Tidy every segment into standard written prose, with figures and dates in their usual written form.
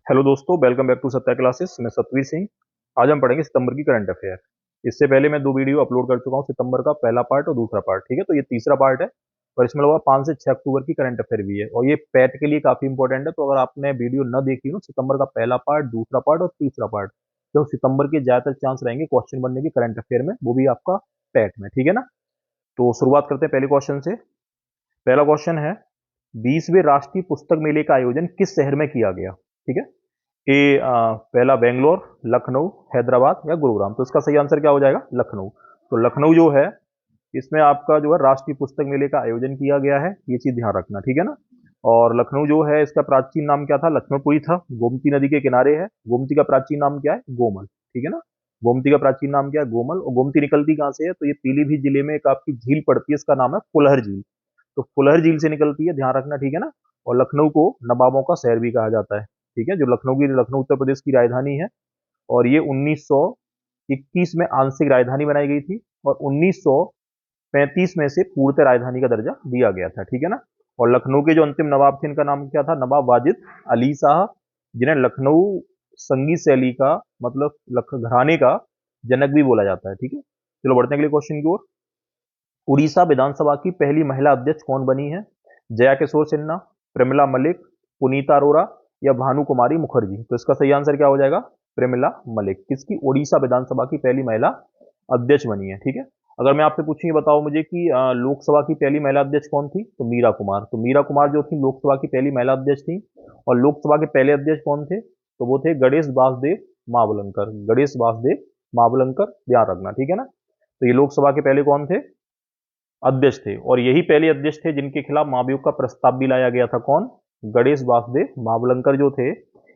Hello दोस्तों, welcome back to Satya classes. मैं सतवीर सिंह। आज हम पढ़ेंगे सितंबर की करंट अफेयर। इससे पहले मैं दो वीडियो अपलोड कर चुका हूँ, सितंबर का पहला पार्ट और दूसरा पार्ट। ठीक है, तो ये तीसरा पार्ट है और इसमें लगभग 5 से 6 अक्टूबर की करंट अफेयर भी है और ये पैट के लिए काफी इंपॉर्टेंट है। तो अगर आपने वीडियो न देखी हो, सितंबर का पहला पार्ट, दूसरा पार्ट और तीसरा पार्ट, तो सितंबर के ज्यादातर चांस रहेंगे क्वेश्चन बनने की करंट अफेयर में, वो भी आपका पैट में। ठीक है ना। तो शुरुआत करते हैं पहले क्वेश्चन से। पहला क्वेश्चन है, 20वें राष्ट्रीय पुस्तक मेले का आयोजन किस शहर में किया गया? ठीक है। पहला बेंगलोर, लखनऊ, हैदराबाद या गुरुग्राम। तो इसका सही आंसर क्या हो जाएगा? लखनऊ। तो लखनऊ जो है, इसमें आपका जो है राष्ट्रीय पुस्तक मेले का आयोजन किया गया है, ये चीज ध्यान रखना। ठीक है ना। और लखनऊ जो है, इसका प्राचीन नाम क्या था? लक्ष्मणपुरी था। गोमती नदी के किनारे है। गोमती का प्राचीन नाम क्या है? गोमल। ठीक है ना। गोमती का प्राचीन नाम क्या है? गोमल। और गोमती निकलती कहाँ से है? तो ये पीलीभीत जिले में एक आपकी झील पड़ती है, इसका नाम है फुलहर झील। तो फुलहर झील से निकलती है, ध्यान रखना। ठीक है ना। और लखनऊ को नवाबों का शहर भी कहा जाता है। ठीक है, जो लखनऊ उत्तर प्रदेश की राजधानी है। और ये 1921 में आंशिक राजधानी बनाई गई थी और 1935 में से पूर्णतः राजधानी का दर्जा दिया गया था। ठीक है ना। और लखनऊ के जो अंतिम नवाब थे, इनका नाम क्या था? नवाब वाजिद अली शाह, जिन्हें लखनऊ संगीत शैली का मतलब घराने का जनक भी बोला जाता है। ठीक है, चलो बढ़ते हैं अगले क्वेश्चन की ओर। उड़ीसा विधानसभा की पहली महिला अध्यक्ष कौन बनी है? जया किशोर सिन्हा, प्रमिला मलिक, पुनीता अरोरा या भानु कुमारी मुखर्जी। तो इसका सही आंसर क्या हो जाएगा? प्रमिला मलिक। किसकी? ओडिशा विधानसभा की पहली महिला अध्यक्ष बनी है। ठीक है। अगर मैं आपसे पूछूं, ये बताओ मुझे कि लोकसभा की पहली महिला अध्यक्ष कौन थी? तो मीरा कुमार। तो मीरा कुमार जो थी लोकसभा की पहली महिला अध्यक्ष थी। और लोकसभा के पहले अध्यक्ष कौन थे? तो वो थे गणेश वासुदेव मावलंकर। गणेश वासुदेव मावलंकर, ध्यान रखना। ठीक है ना। तो ये लोकसभा के पहले कौन थे? अध्यक्ष थे। और यही पहले अध्यक्ष थे जिनके खिलाफ महाभियोग का प्रस्ताव भी लाया गया था। कौन? गणेश वासुदेव मावलंकर जो थे,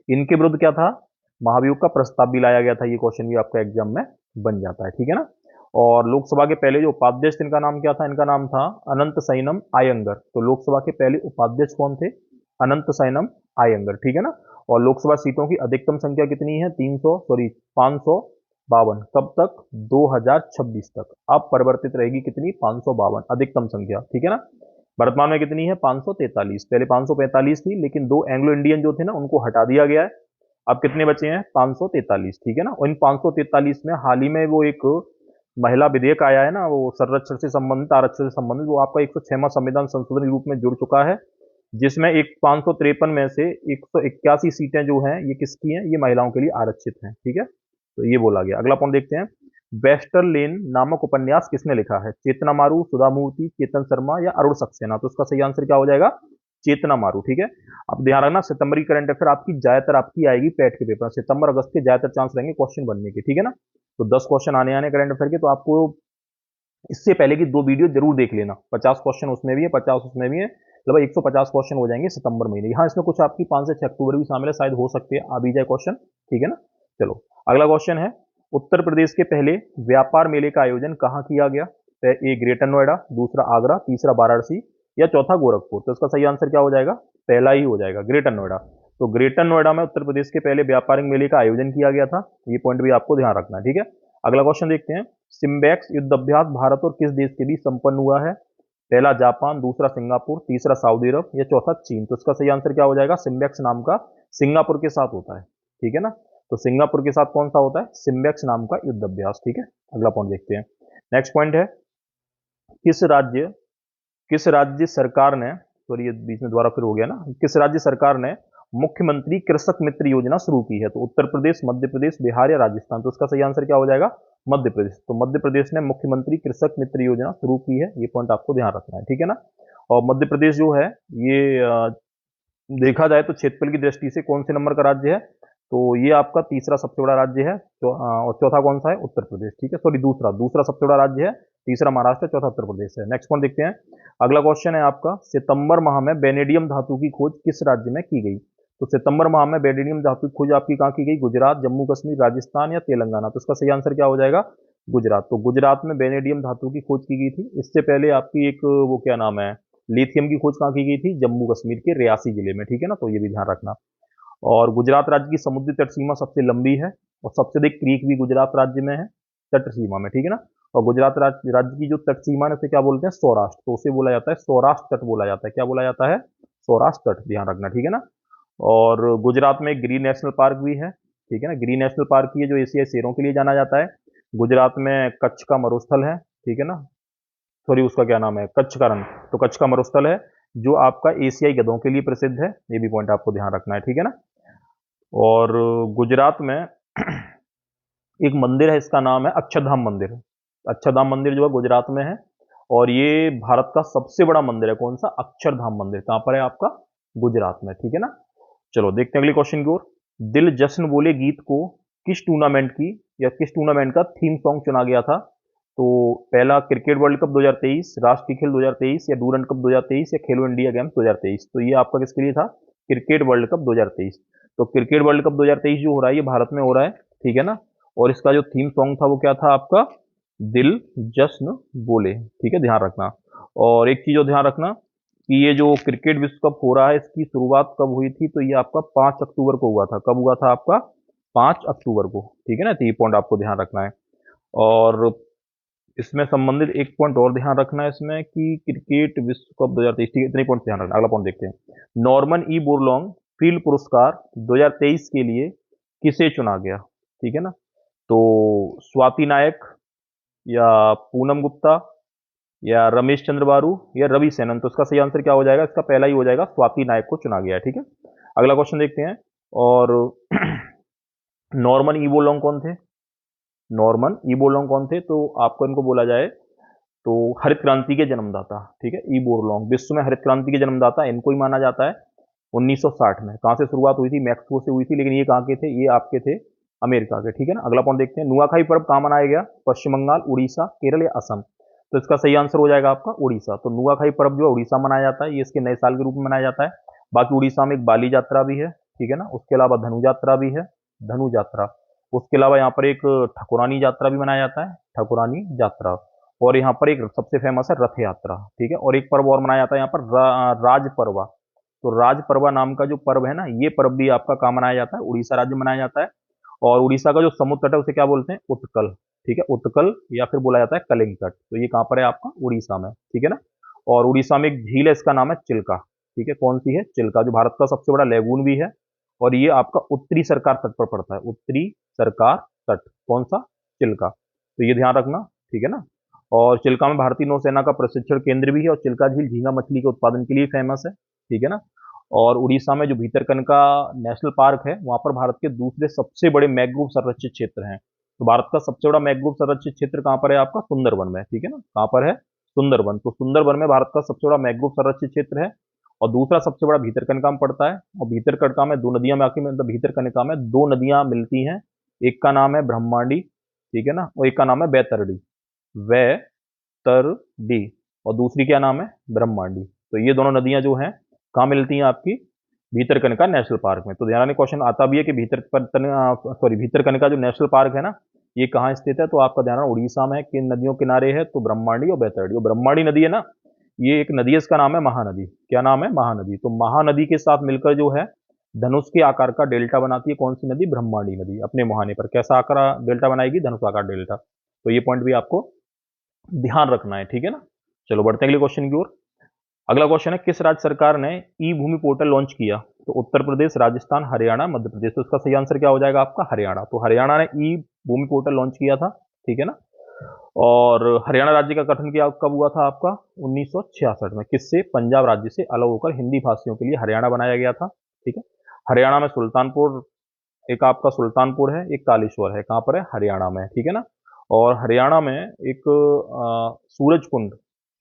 इनके विरुद्ध क्या था? महाभियोग का प्रस्ताव भी लाया गया था। ये क्वेश्चन भी आपका एग्जाम में बन जाता है। ठीक है ना। और लोकसभा के पहले जो उपाध्यक्ष थे, इनका नाम क्या था? इनका नाम था अनंत सैनम आयंगर। तो लोकसभा के पहले उपाध्यक्ष कौन थे? अनंत सैनम आयंगर। ठीक है ना। और लोकसभा सीटों की अधिकतम संख्या कितनी है? 552। कब तक? 2026 तक। अब परिवर्तित रहेगी कितनी? 552 अधिकतम संख्या। ठीक है ना। वर्तमान में कितनी है? 543। पहले 545 थी, लेकिन दो एंग्लो इंडियन जो थे ना, उनको हटा दिया गया है। अब कितने बचे हैं? 543। ठीक है ना। और इन 543 में हाल ही में वो एक महिला विधेयक आया है ना, वो संरक्षण से संबंधित, आरक्षण से संबंधित, वो आपका 106वां संविधान संशोधन के रूप में जुड़ चुका है, जिसमें एक 553 में से 181 सीटें जो हैं, ये किसकी हैं? ये महिलाओं के लिए आरक्षित हैं। ठीक है, तो ये बोला गया। अगला पॉइंट देखते हैं। वेस्टरलेन नामक उपन्यास किसने लिखा है? चेतना मारू, सुधा मूर्ति, चेतन शर्मा या अरुण सक्सेना। तो इसका सही आंसर क्या हो जाएगा? चेतना मारू। ठीक है। अब ध्यान रखना, सितंबर की करंट अफेयर आपकी ज्यादातर आपकी आएगी पैट के पेपर, सितंबर अगस्त के ज्यादातर चांस रहेंगे क्वेश्चन बनने के। ठीक है ना। तो 10 क्वेश्चन आने आने करंट अफेयर के, तो आपको इससे पहले की दो वीडियो जरूर देख लेना। 50 क्वेश्चन उसमें भी है, 50 उसमें भी है, लगभग 150 क्वेश्चन हो जाएंगे सितंबर महीने। यहाँ इसमें कुछ आपकी 5 से 6 अक्टूबर भी शामिल है, शायद हो सकते हैं आ भी जाए क्वेश्चन। ठीक है ना। चलो अगला क्वेश्चन है, उत्तर प्रदेश के पहले व्यापार मेले का आयोजन कहाँ किया गया? ए ग्रेटर नोएडा, दूसरा आगरा, तीसरा वाराणसी या चौथा गोरखपुर। तो इसका सही आंसर क्या हो जाएगा? पहला ही हो जाएगा, ग्रेटर नोएडा। तो ग्रेटर नोएडा में उत्तर प्रदेश के पहले व्यापारिक मेले का आयोजन किया गया था। ये पॉइंट भी आपको ध्यान रखना है। ठीक है। अगला क्वेश्चन देखते हैं। सिम्बैक्स युद्ध अभ्यास भारत और किस देश के बीच संपन्न हुआ है? पहला जापान, दूसरा सिंगापुर, तीसरा सऊदी अरब या चौथा चीन। तो इसका सही आंसर क्या हो जाएगा? सिम्बैक्स नाम का सिंगापुर के साथ होता है। ठीक है ना। तो सिंगापुर के साथ कौन सा होता है? सिम्बैक्स नाम का युद्ध अभ्यास। ठीक है। अगला पॉइंट देखते हैं। नेक्स्ट पॉइंट है, किस राज्य किस राज्य सरकार ने, सॉरी ये बीच में दोबारा फिर हो गया ना, किस राज्य सरकार ने मुख्यमंत्री कृषक मित्र योजना शुरू की है? तो उत्तर प्रदेश, मध्य प्रदेश, बिहार या राजस्थान। तो इसका सही आंसर क्या हो जाएगा? मध्य प्रदेश। तो मध्य प्रदेश ने मुख्यमंत्री कृषक मित्र योजना शुरू की है, ये पॉइंट आपको ध्यान रखना है। ठीक है ना। और मध्य प्रदेश जो है, ये देखा जाए तो क्षेत्रफल की दृष्टि से कौन से नंबर का राज्य है? तो ये आपका तीसरा सबसे बड़ा राज्य है। और चौथा कौन सा है? उत्तर प्रदेश। ठीक है, सॉरी दूसरा दूसरा सबसे बड़ा राज्य है, तीसरा महाराष्ट्र, चौथा उत्तर प्रदेश है। नेक्स्ट पॉइंट देखते हैं। अगला क्वेश्चन है आपका, सितंबर माह में बेनेडियम धातु की खोज किस राज्य में की गई? तो सितंबर माह में बेनेडियम धातु की खोज आपकी कहाँ की गई? गुजरात, जम्मू कश्मीर, राजस्थान या तेलंगाना। तो इसका सही आंसर क्या हो जाएगा? गुजरात। तो गुजरात में बेनेडियम धातु की खोज की गई थी। इससे पहले आपकी एक वो क्या नाम है, लिथियम की खोज कहाँ की गई थी? जम्मू कश्मीर के रियासी जिले में। ठीक है ना, तो ये भी ध्यान रखना। और गुजरात राज्य की समुद्री तट सीमा सबसे लंबी है और सबसे अधिक क्रीक भी गुजरात राज्य में है, तट सीमा में। ठीक है ना। और गुजरात राज्य की जो तट सीमा है उसे क्या बोलते हैं? सौराष्ट्र। तो उसे बोला जाता है सौराष्ट्र तट बोला जाता है। क्या बोला जाता है? सौराष्ट्र तट, ध्यान रखना। ठीक है ना। और गुजरात में ग्रीन नेशनल पार्क भी है, ठीक है ना। ग्रीन नेशनल पार्क ही है जो एशियाई शेरों के लिए जाना जाता है। गुजरात में कच्छ का मरुस्थल है, ठीक है ना। सॉरी, उसका क्या नाम है, कच्छ का रण। तो कच्छ का मरुस्थल है जो आपका एशियाई गधों के लिए प्रसिद्ध है, ये भी पॉइंट आपको ध्यान रखना है, ठीक है ना। और गुजरात में एक मंदिर है, इसका नाम है अक्षरधाम मंदिर। अक्षरधाम मंदिर जो है गुजरात में है, और ये भारत का सबसे बड़ा मंदिर है। कौन सा? अक्षरधाम मंदिर। कहां पर है आपका? गुजरात में, ठीक है ना। चलो देखते हैं अगली क्वेश्चन की ओर। दिल जश्न बोले गीत को किस टूर्नामेंट की या किस टूर्नामेंट का थीम सॉन्ग चुना गया था? तो पहला क्रिकेट वर्ल्ड कप 2023, राष्ट्रीय खेल 2023, या डूरंड कप 2023, या खेलो इंडिया गेम्स 2023। तो ये आपका किसके लिए था? Cricket world cup 2023। तो क्रिकेट वर्ल्ड कप 2023 जो हो रहा है ये भारत में हो रहा है, ठीक है ना। और इसका जो थीम सॉन्ग था वो क्या था आपका? दिल जश्न बोले, ठीक है, ध्यान रखना। और एक चीज और ध्यान रखना कि ये जो क्रिकेट विश्व कप हो रहा है इसकी शुरुआत कब हुई थी? तो ये आपका 5 अक्टूबर को हुआ था। कब हुआ था आपका? 5 अक्टूबर को, ठीक है ना। तो ये पॉइंट आपको ध्यान रखना है। और इसमें संबंधित एक पॉइंट और ध्यान रखना है इसमें कि क्रिकेट विश्व कप 2023, ठीक है, इतने पॉइंट ध्यान रखना। अगला पॉइंट देखते हैं। नॉर्मन ई बोरलॉन्ग फील्ड पुरस्कार 2023 के लिए किसे चुना गया? ठीक है ना। तो स्वाति नायक, या पूनम गुप्ता, या रमेश चंद्र बारू, या रवि सेनन। तो इसका सही आंसर क्या हो जाएगा? इसका पहला ही हो जाएगा, स्वाति नायक को चुना गया है, ठीक है। अगला क्वेश्चन देखते हैं। और नॉर्मन ईबोलोंग कौन थे? नॉर्मन ईबोलोंग कौन थे? तो आपको इनको बोला जाए तो हरित क्रांति के जन्मदाता, ठीक है। ईबोलोंग विश्व में हरित क्रांति के जन्मदाता इनको ही माना जाता है। 1960 में कहां से शुरुआत हुई थी? मैक्सिको से हुई थी, लेकिन ये कहां के थे? ये आपके थे अमेरिका के, ठीक है ना। अगला पॉइंट देखते हैं। नुआखाई पर्व कहां मनाया गया? पश्चिम बंगाल, उड़ीसा, केरल, या असम। तो इसका सही आंसर हो जाएगा आपका उड़ीसा। तो नुआखाई पर्व जो है उड़ीसा मनाया जाता है, ये इसके नए साल के रूप में मनाया जाता है। बाकी उड़ीसा में एक बाली यात्रा भी है, ठीक है ना। उसके अलावा धनु यात्रा भी है, धनु यात्रा। उसके अलावा यहाँ पर एक ठकुरानी यात्रा भी मनाया जाता है, ठकुरानी यात्रा। और यहाँ पर एक सबसे फेमस है रथ यात्रा, ठीक है। और एक पर्व और मनाया जाता है यहाँ पर, राज पर्वा। तो राज पर्वा नाम का जो पर्व है ना, ये पर्व भी आपका कहाँ मनाया जाता है? उड़ीसा राज्य में मनाया जाता है। और उड़ीसा का जो समुद्र तट है उसे क्या बोलते हैं? उत्कल, ठीक है, उत्कल, या फिर बोला जाता है कलिंग तट। तो ये कहाँ पर है आपका? उड़ीसा में, ठीक है ना। और उड़ीसा में एक झील है, इसका नाम है चिल्का, ठीक है। कौन सी है? चिल्का, जो भारत का सबसे बड़ा लेगून भी है। और ये आपका उत्तरी सरकार तट पर पड़ता है, उत्तरी सरकार तट। कौन सा? चिल्का। तो ये ध्यान रखना, ठीक है ना। और चिल्का में भारतीय नौसेना का प्रशिक्षण केंद्र भी है। और चिल्का झील झींगा मछली के उत्पादन के लिए फेमस है, ठीक है ना। और उड़ीसा में जो भीतरकनिका नेशनल पार्क है वहां पर भारत के दूसरे सबसे बड़े मैंग्रोव संरक्षित क्षेत्र हैं। तो भारत का सबसे बड़ा मैंग्रोव संरक्षित क्षेत्र कहां पर है आपका? सुंदरवन में, ठीक है ना। कहां पर है? सुंदरवन। तो सुंदरवन में भारत का सबसे बड़ा मैंग्रोव संरक्षित क्षेत्र है। और दूसरा सबसे बड़ा भीतरकनिका में पड़ता है। और भीतरकनिका में दो नदियां बाकी में, मतलब भीतरकनिका में दो नदियां मिलती हैं। एक का नाम है ब्रह्मांडी, ठीक है ना, और एक का नाम है बैतरडी, वैतरडी। और दूसरी क्या नाम है? ब्रह्मांडी। तो ये दोनों नदियां जो हैं कहाँ मिलती हैं आपकी? भीतरकनिका नेशनल पार्क में। तो ध्यान, क्वेश्चन आता भी है कि भीतरकनिका जो नेशनल पार्क है ना, ये कहाँ स्थित है? तो आपका ध्यान रखना, उड़ीसा में है। किन नदियों किनारे है? तो ब्रह्मांडी और बैतरडी। और ब्रह्मांडी नदी है ना, ये एक नदी है, इसका नाम है महानदी। क्या नाम है? महानदी। तो महानदी के साथ मिलकर जो है धनुष के आकार का डेल्टा बनाती है। कौन सी नदी? ब्रह्मांडी नदी। अपने मुहाने पर कैसा आकार डेल्टा बनाएगी? धनुष आकार डेल्टा। तो ये पॉइंट भी आपको ध्यान रखना है, ठीक है ना। चलो बढ़ते हैं अगले क्वेश्चन की ओर। अगला क्वेश्चन है, किस राज्य सरकार ने ई भूमि पोर्टल लॉन्च किया? तो उत्तर प्रदेश, राजस्थान, हरियाणा, मध्य प्रदेश। तो इसका सही आंसर क्या हो जाएगा आपका? हरियाणा। तो हरियाणा ने ई भूमि पोर्टल लॉन्च किया था, ठीक है ना। और हरियाणा राज्य का गठन किया कब हुआ था आपका? 1966 में। किससे? पंजाब राज्य से अलग होकर हिंदी भाषियों के लिए हरियाणा बनाया गया था, ठीक है। हरियाणा में सुल्तानपुर, एक आपका सुल्तानपुर है, एक कालेश्वर है। कहाँ पर है? हरियाणा में, ठीक है ना। और हरियाणा में एक सूरजकुंड,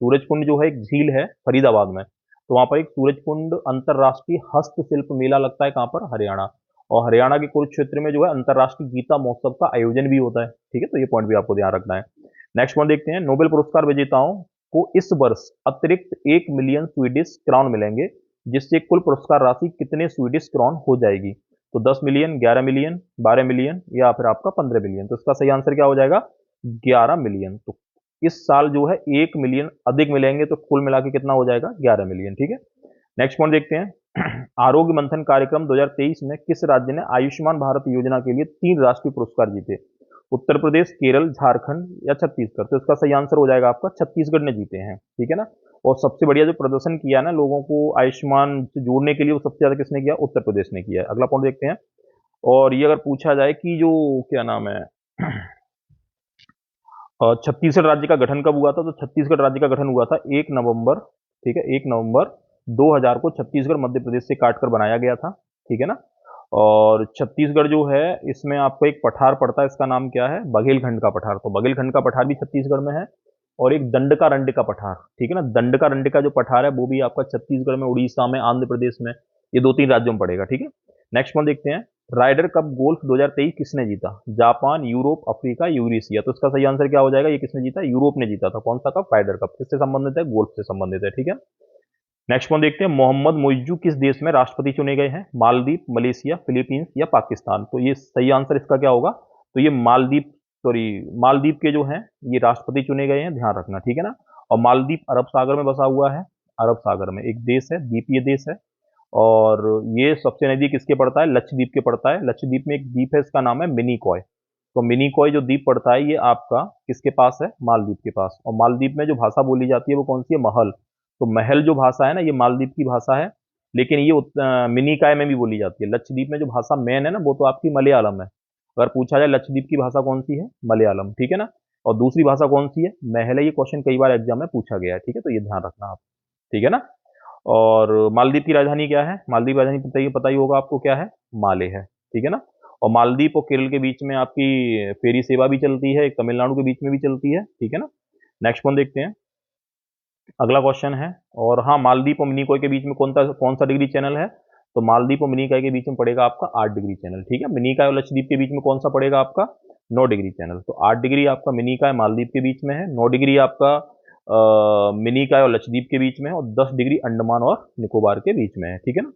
सूरजकुंड जो है एक झील है फरीदाबाद में। तो वहां पर एक सूरजकुंड अंतरराष्ट्रीय हस्तशिल्प मेला लगता है। कहाँ पर? हरियाणा। और हरियाणा के कुरुक्षेत्र में जो है अंतरराष्ट्रीय गीता महोत्सव का आयोजन भी होता है, ठीक है। तो ये पॉइंट भी आपको ध्यान रखना है। नेक्स्ट पॉइंट देखते हैं। नोबेल पुरस्कार विजेताओं को इस वर्ष अतिरिक्त 1 मिलियन स्वीडिश क्राउन मिलेंगे, जिससे कुल पुरस्कार राशि कितने स्वीडिश क्राउन हो जाएगी? तो 10 मिलियन, 11 मिलियन, 12 मिलियन, या फिर आपका 15 मिलियन। तो इसका सही आंसर क्या हो जाएगा? 11 मिलियन। तो इस साल जो है 1 मिलियन अधिक मिलेंगे, तो कुल मिला के कितना हो जाएगा? 11 मिलियन, ठीक है। नेक्स्ट पॉइंट देखते हैं। आरोग्य मंथन कार्यक्रम 2023 में किस राज्य ने आयुष्मान भारत योजना के लिए 3 राष्ट्रीय पुरस्कार जीते? उत्तर प्रदेश, केरल, झारखंड, या छत्तीसगढ़। तो इसका सही आंसर हो जाएगा आपका छत्तीसगढ़ ने जीते हैं, ठीक है ना। और सबसे बढ़िया जो प्रदर्शन किया ना लोगों को आयुष्मान से जोड़ने के लिए, वो सबसे ज्यादा किसने किया? उत्तर प्रदेश ने किया है। अगला पॉइंट देखते हैं। और ये अगर पूछा जाए कि जो क्या नाम है छत्तीसगढ़ राज्य का गठन कब हुआ था, तो छत्तीसगढ़ राज्य का गठन हुआ था 1 नवंबर, ठीक है, 1 नवंबर 2000 को छत्तीसगढ़ मध्य प्रदेश से काटकर बनाया गया था, ठीक है ना। और छत्तीसगढ़ जो है, इसमें आपको एक पठार पड़ता है, इसका नाम क्या है? बघेलखंड का पठार। तो बघेलखंड का पठार भी छत्तीसगढ़ में है। और एक दंडका रंड का पठार, ठीक है ना, दंडका रंड का जो पठार है वो भी आपका छत्तीसगढ़ में, उड़ीसा में, आंध्र प्रदेश में, ये 2-3 राज्यों में पड़ेगा, ठीक है। नेक्स्ट पॉइंट देखते हैं। राइडर कप गोल्फ 2023 किसने जीता? Japan, Europe, Africa, Eurasia. तो इसका सही आंसर क्या हो जाएगा? ये किसने जीता? यूरोप ने जीता था। कौन सा कप? Rider cup. किससे संबंधित है? गोल्फ से संबंधित है, ठीक है। नेक्स्ट पॉइंट देखते हैं। मोहम्मद मोइज्जू किस देश में राष्ट्रपति चुने गए हैं? मालदीव, मलेशिया, फिलीपींस या पाकिस्तान। तो ये सही आंसर इसका क्या होगा? तो ये मालदीव के जो हैं ये राष्ट्रपति चुने गए हैं, ध्यान रखना, ठीक है ना। और मालदीव अरब सागर में बसा हुआ है, अरब सागर में एक देश है, द्वीपीय देश है। और ये सबसे नजदीक किसके पड़ता है? लक्षद्वीप के पड़ता है। लक्षद्वीप में एक द्वीप है, इसका नाम है मिनिकॉय। तो मिनिकॉय जो द्वीप पड़ता है, ये आपका किसके पास है? मालदीव के पास। और मालदीव में जो भाषा बोली जाती है वो कौन सी है? महल। तो महल जो भाषा है ना, ये मालदीव की भाषा है। लेकिन ये मिनिकॉय में भी बोली जाती है। लक्षद्वीप में जो भाषा मेन है ना, वो तो आपकी मलयालम है। अगर पूछा जाए लक्षद्वीप की भाषा कौन सी है? मलयालम, ठीक है ना। और दूसरी भाषा कौन सी है? महल है। ये क्वेश्चन कई बार एग्जाम में पूछा गया है, ठीक है, तो ये ध्यान रखना आप, ठीक है ना। और मालदीव की राजधानी क्या है? मालदीव की राजधानी पता ही होगा आपको, क्या है? माले है, ठीक है ना। और मालदीव और केरल के बीच में आपकी फेरी सेवा भी चलती है, एक तमिलनाडु के बीच में भी चलती है, ठीक है ना। नेक्स्ट वन देखते हैं। अगला क्वेश्चन है। और हाँ, मालदीव और मिनिकॉय के बीच में कौन सा डिग्री चैनल है? तो मालदीव और मिनिकॉय के बीच में पड़ेगा आपका 8 डिग्री चैनल, ठीक है। मिनिकॉय और लक्षद्वीप के बीच में कौन सा पड़ेगा आपका? 9 डिग्री चैनल। तो 8 डिग्री आपका मिनिकॉय मालदीव के बीच में है, 9 डिग्री आपका मिनिकॉय और लक्षद्वीप के बीच में है, और 10 डिग्री अंडमान और निकोबार के बीच में है, ठीक है ना।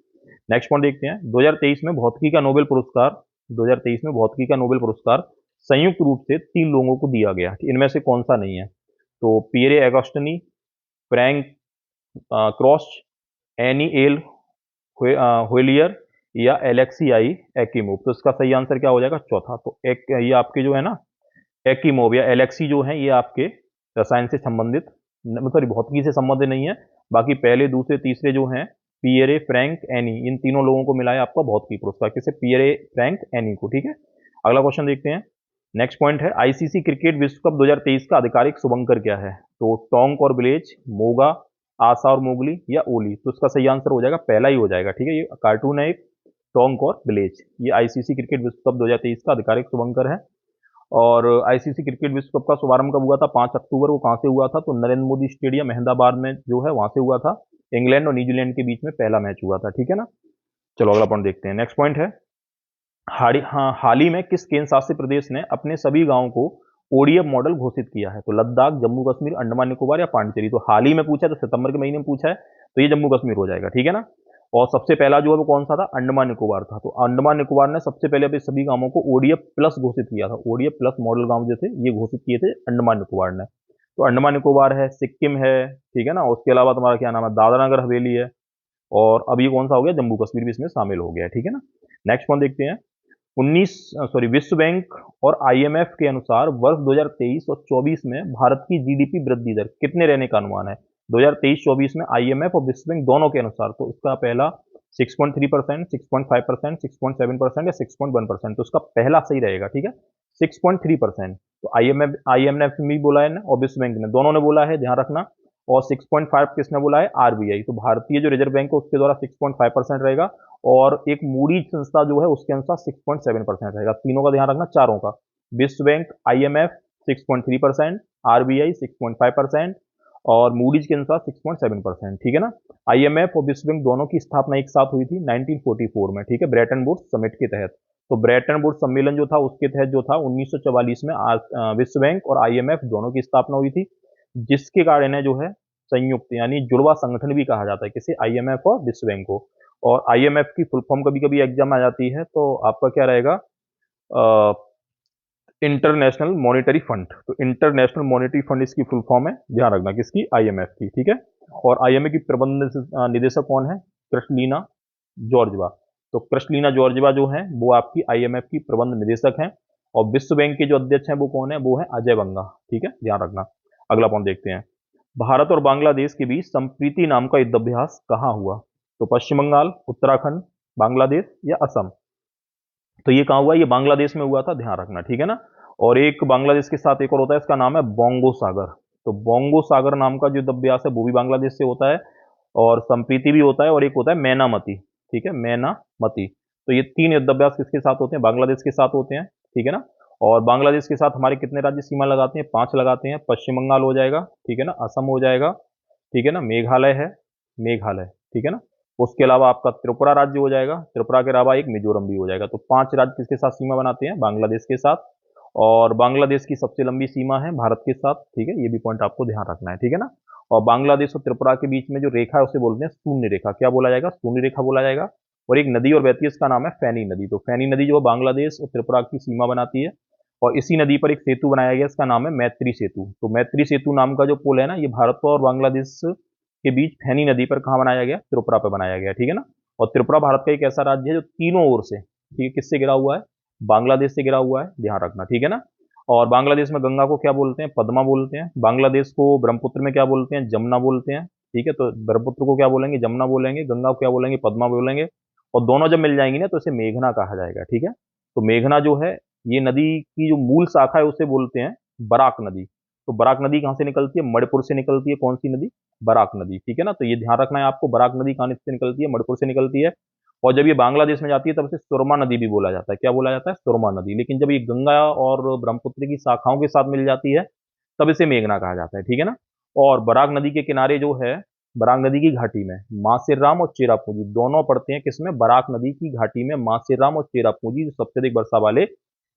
नेक्स्ट पॉइंट देखते हैं। 2023 में भौतिकी का नोबेल पुरस्कार, 2023 में भौतिकी का नोबेल पुरस्कार संयुक्त रूप से 3 लोगों को दिया गया, इनमें से कौन सा नहीं है? तो Pierre Agostini, Frank cross, any L holier या एलेक्सियाई एक्कीमोव। तो इसका सही आंसर क्या हो जाएगा? चौथा। तो एक ये आपके जो है ना, एक्कीमोव या एलेक्सी जो है, ये आपके रसायन से संबंधित, सॉरी, भौतिकी से संबंधित नहीं है। बाकी पहले, दूसरे, तीसरे जो हैं, पियरे, फ्रैंक, एनी, इन तीनों लोगों को मिला है आपका भौतिकी पुरस्कार। किसे? पियरे, फ्रैंक, एनी को, ठीक है। अगला क्वेश्चन देखते हैं। नेक्स्ट पॉइंट है, आईसीसी क्रिकेट विश्व कप 2023 का आधिकारिक शुभंकर क्या है? तो टोंक और विलेज, मोगा, आशा और मोगली या ओली। तो इसका सही आंसर हो जाएगा पहला ही हो जाएगा, ठीक है। ये कार्टून है एक, टोंक और विलेज। ये आईसीसी क्रिकेट विश्व कप 2023 का आधिकारिक शुभंकर है। और आईसीसी क्रिकेट विश्व कप का शुभारंभ कब हुआ था? 5 अक्टूबर को। कहाँ से हुआ था? तो नरेंद्र मोदी स्टेडियम अहमदाबाद में जो है, वहां से हुआ था। इंग्लैंड और न्यूजीलैंड के बीच में पहला मैच हुआ था, ठीक है ना। चलो अगला पॉइंट देखते हैं। नेक्स्ट पॉइंट है, हाल ही में किस केंद्र शासित प्रदेश ने अपने सभी गांवों को ओडीएफ मॉडल घोषित किया है? तो लद्दाख, जम्मू कश्मीर, अंडमान निकोबार या पांडिचेरी। तो हाल ही में पूछा है, तो सितंबर के महीने में पूछा है, तो ये जम्मू कश्मीर हो जाएगा, ठीक है ना। और सबसे पहला जो है वो कौन सा था? अंडमान निकोबार था। तो अंडमान निकोबार ने सबसे पहले अपने सभी गांवों को ओडीएफ प्लस घोषित किया था। ओडीएफ प्लस मॉडल गांव जो थे, ये घोषित किए थे अंडमान निकोबार ने। तो अंडमान निकोबार है, सिक्किम है, ठीक है ना। उसके अलावा तुम्हारा क्या नाम है? दादरा नगर हवेली है। और अब ये कौन सा हो गया? जम्मू कश्मीर भी इसमें शामिल हो गया है, ठीक है ना। नेक्स्ट पॉइंट देखते हैं। विश्व बैंक और आईएमएफ के अनुसार वर्ष 2023 और 24 में भारत की जीडीपी वृद्धि दर कितने रहने का अनुमान है? 2023-24 में आईएमएफ और विश्व बैंक दोनों के अनुसार। तो इसका पहला 6.3%, 6.5%, 6.7% या 6.1%। तो इसका पहला सही रहेगा, ठीक है, 6.3%। तो आईएमएफ ने भी बोला है ना, और विश्व बैंक ने, दोनों ने बोला है, ध्यान रखना। और 6.5 किसने बोला है? आरबीआई। तो भारतीय जो रिजर्व बैंक है उसके द्वारा 6.5% रहेगा। और एक मूडी संस्था जो है उसके अनुसार 6.7% रहेगा। तीनों का ध्यान रखना, चारों का। विश्व बैंक, आईएमएफ 6.3%, आरबीआई 6.5% और मूडीज के अनुसार 6.7%, ठीक है ना। आईएमएफ और विश्व बैंक दोनों की स्थापना एक साथ हुई थी 1944 में, ठीक है, ब्रेटन वुड्स समिट के तहत। तो ब्रेटन वुड्स सम्मेलन जो था उसके तहत जो था 1944 में विश्व बैंक और आईएमएफ दोनों की स्थापना हुई थी, जिसके कारण है जो है संयुक्त यानी जुड़वा संगठन भी कहा जाता है, किसे? आईएमएफ और विश्व बैंक को। और आईएमएफ की फुल फॉर्म कभी कभी एग्जाम में आ जाती है, तो आपका क्या रहेगा? International monetary fund. तो इंटरनेशनल मॉनेटरी फंड इसकी फुल फॉर्म है, ध्यान रखना, किसकी? आईएमएफ की, ठीक है। और आईएमएफ की प्रबंध निदेशक कौन है? क्रिस्टलीना जॉर्जवा। तो क्रिस्टलीना जॉर्जवा जो है वो आपकी आईएमएफ की प्रबंध निदेशक हैं। और विश्व बैंक के जो अध्यक्ष हैं वो कौन है? वो है अजय बंगा, ठीक है, ध्यान रखना। अगला पॉइंट देखते हैं। भारत और बांग्लादेश के बीच संप्रीति नाम का युद्धाभ्यास कहाँ हुआ? तो पश्चिम बंगाल, उत्तराखंड, बांग्लादेश या असम? तो ये कहाँ हुआ? ये बांग्लादेश में हुआ था, ध्यान रखना, ठीक है ना। और एक बांग्लादेश के साथ एक और होता है, इसका नाम है बोंगो सागर। तो बोंगो सागर नाम का जो युद्धाभ्यास है वो भी बांग्लादेश से होता है, और संप्रीति भी होता है, और एक होता है मैनामती, ठीक है, मैनामती। तो ये तीन युद्धाभ्यास किसके साथ होते हैं? बांग्लादेश के साथ होते हैं, ठीक है ना। और बांग्लादेश के साथ हमारे कितने राज्य सीमा लगाते हैं? 5 लगाते हैं। पश्चिम बंगाल हो जाएगा, ठीक है ना, असम हो जाएगा, ठीक है ना, मेघालय है, मेघालय, ठीक है ना। उसके अलावा आपका त्रिपुरा राज्य हो जाएगा, त्रिपुरा के अलावा एक मिजोरम भी हो जाएगा। तो 5 राज्य किसके साथ सीमा बनाते हैं? बांग्लादेश के साथ। और बांग्लादेश की सबसे लंबी सीमा है भारत के साथ, ठीक है, ये भी पॉइंट आपको ध्यान रखना है, ठीक है ना। और बांग्लादेश और त्रिपुरा के बीच में जो रेखा है उसे बोलते हैं शून्य रेखा। क्या बोला जाएगा? शून्य रेखा बोला जाएगा। और एक नदी और बहती है, इसका नाम है फैनी नदी। तो फैनी नदी जो बांग्लादेश और त्रिपुरा की सीमा बनाती है, और इसी नदी पर एक सेतु बनाया गया, इसका नाम है मैत्री सेतु। तो मैत्री सेतु नाम का जो पुल है ना, ये भारत और बांग्लादेश के बीच फैनी नदी पर कहाँ बनाया गया? त्रिपुरा पर बनाया गया, ठीक है ना। और त्रिपुरा भारत का एक ऐसा राज्य है जो तीनों ओर से, ठीक है, किससे घिरा हुआ है? बांग्लादेश से घिरा हुआ है, ध्यान रखना, ठीक है ना। और बांग्लादेश में गंगा को क्या बोलते हैं? पद्मा बोलते हैं। बांग्लादेश को ब्रह्मपुत्र में क्या बोलते हैं? जमुना बोलते हैं, ठीक है। तो ब्रह्मपुत्र को क्या बोलेंगे? जमुना बोलेंगे। गंगा को क्या बोलेंगे? पद्मा बोलेंगे। और दोनों जब मिल जाएंगी ना तो इसे मेघना कहा जाएगा, ठीक है। तो मेघना जो है, ये नदी की जो मूल शाखा है उसे बोलते हैं बराक नदी। तो बराक नदी कहाँ से निकलती है? मणिपुर से निकलती है। कौन सी नदी? बराक नदी, ठीक है ना। तो ये ध्यान रखना है आपको, बराक नदी कहाँ से निकलती है? मणिपुर से निकलती है। और जब ये बांग्लादेश में जाती है तब इसे सुरमा नदी भी बोला जाता है। क्या बोला जाता है? सुरमा नदी। लेकिन जब ये गंगा और ब्रह्मपुत्र की शाखाओं के साथ मिल जाती है तब इसे मेघना कहा जाता है, ठीक है ना। और बराक नदी के किनारे जो है, बराक नदी की घाटी में मासेराम और चेरापूंजी दोनों पड़ते हैं। किसमें? बराक नदी की घाटी में मासेराम और चेरापूंजी जो सबसे अधिक वर्षा वाले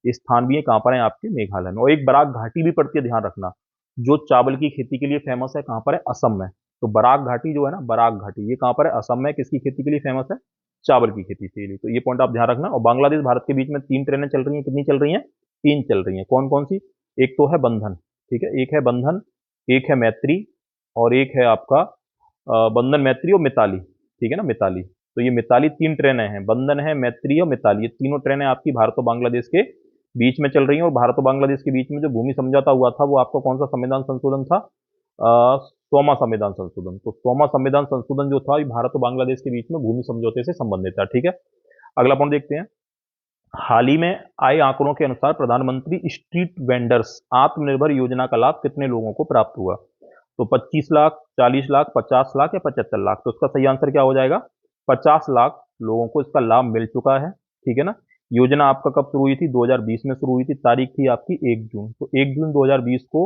स्थान भी है, कहाँ पर है? आपके मेघालय में। और एक बराक घाटी भी पड़ती है, ध्यान रखना, जो चावल की खेती के लिए फेमस है। कहाँ पर है? असम में। तो बराक घाटी जो है ना, बराक घाटी, ये कहाँ पर है? असम में। किसकी खेती के लिए फेमस है? चावल की खेती के लिए। तो ये पॉइंट आप ध्यान रखना। और बांग्लादेश भारत के बीच में 3 ट्रेनें चल रही हैं। कितनी चल रही हैं? 3 चल रही हैं। कौन कौन सी? एक तो है बंधन, ठीक है, एक है बंधन, एक है मैत्री, और एक है आपका बंधन, मैत्री और मिताली, ठीक है ना, मिताली। तो ये मिताली 3 ट्रेनें हैं, बंधन है, मैत्री और मिताली। ये तीनों ट्रेनें आपकी भारत और बांग्लादेश के बीच में चल रही हैं। और भारत और बांग्लादेश के बीच में जो भूमि समझौता हुआ था वो आपका कौन सा संविधान संशोधन था? 100वां संविधान संशोधन। तो 100वां संविधान संशोधन जो था, ये भारत और बांग्लादेश के बीच में भूमि समझौते से संबंधित था, ठीक है। अगला पॉइंट देखते हैं। हाल ही में आए आंकड़ों के अनुसार प्रधानमंत्री स्ट्रीट वेंडर्स आत्मनिर्भर योजना का लाभ कितने लोगों को प्राप्त हुआ? तो 25 लाख, 40 लाख, 50 लाख या 75 लाख? तो इसका सही आंसर क्या हो जाएगा? 50 लाख लोगों को इसका लाभ मिल चुका है, ठीक है ना। योजना आपका कब शुरू हुई थी? 2020 में शुरू हुई थी। तारीख थी आपकी 1 जून। तो 1 जून 2020 को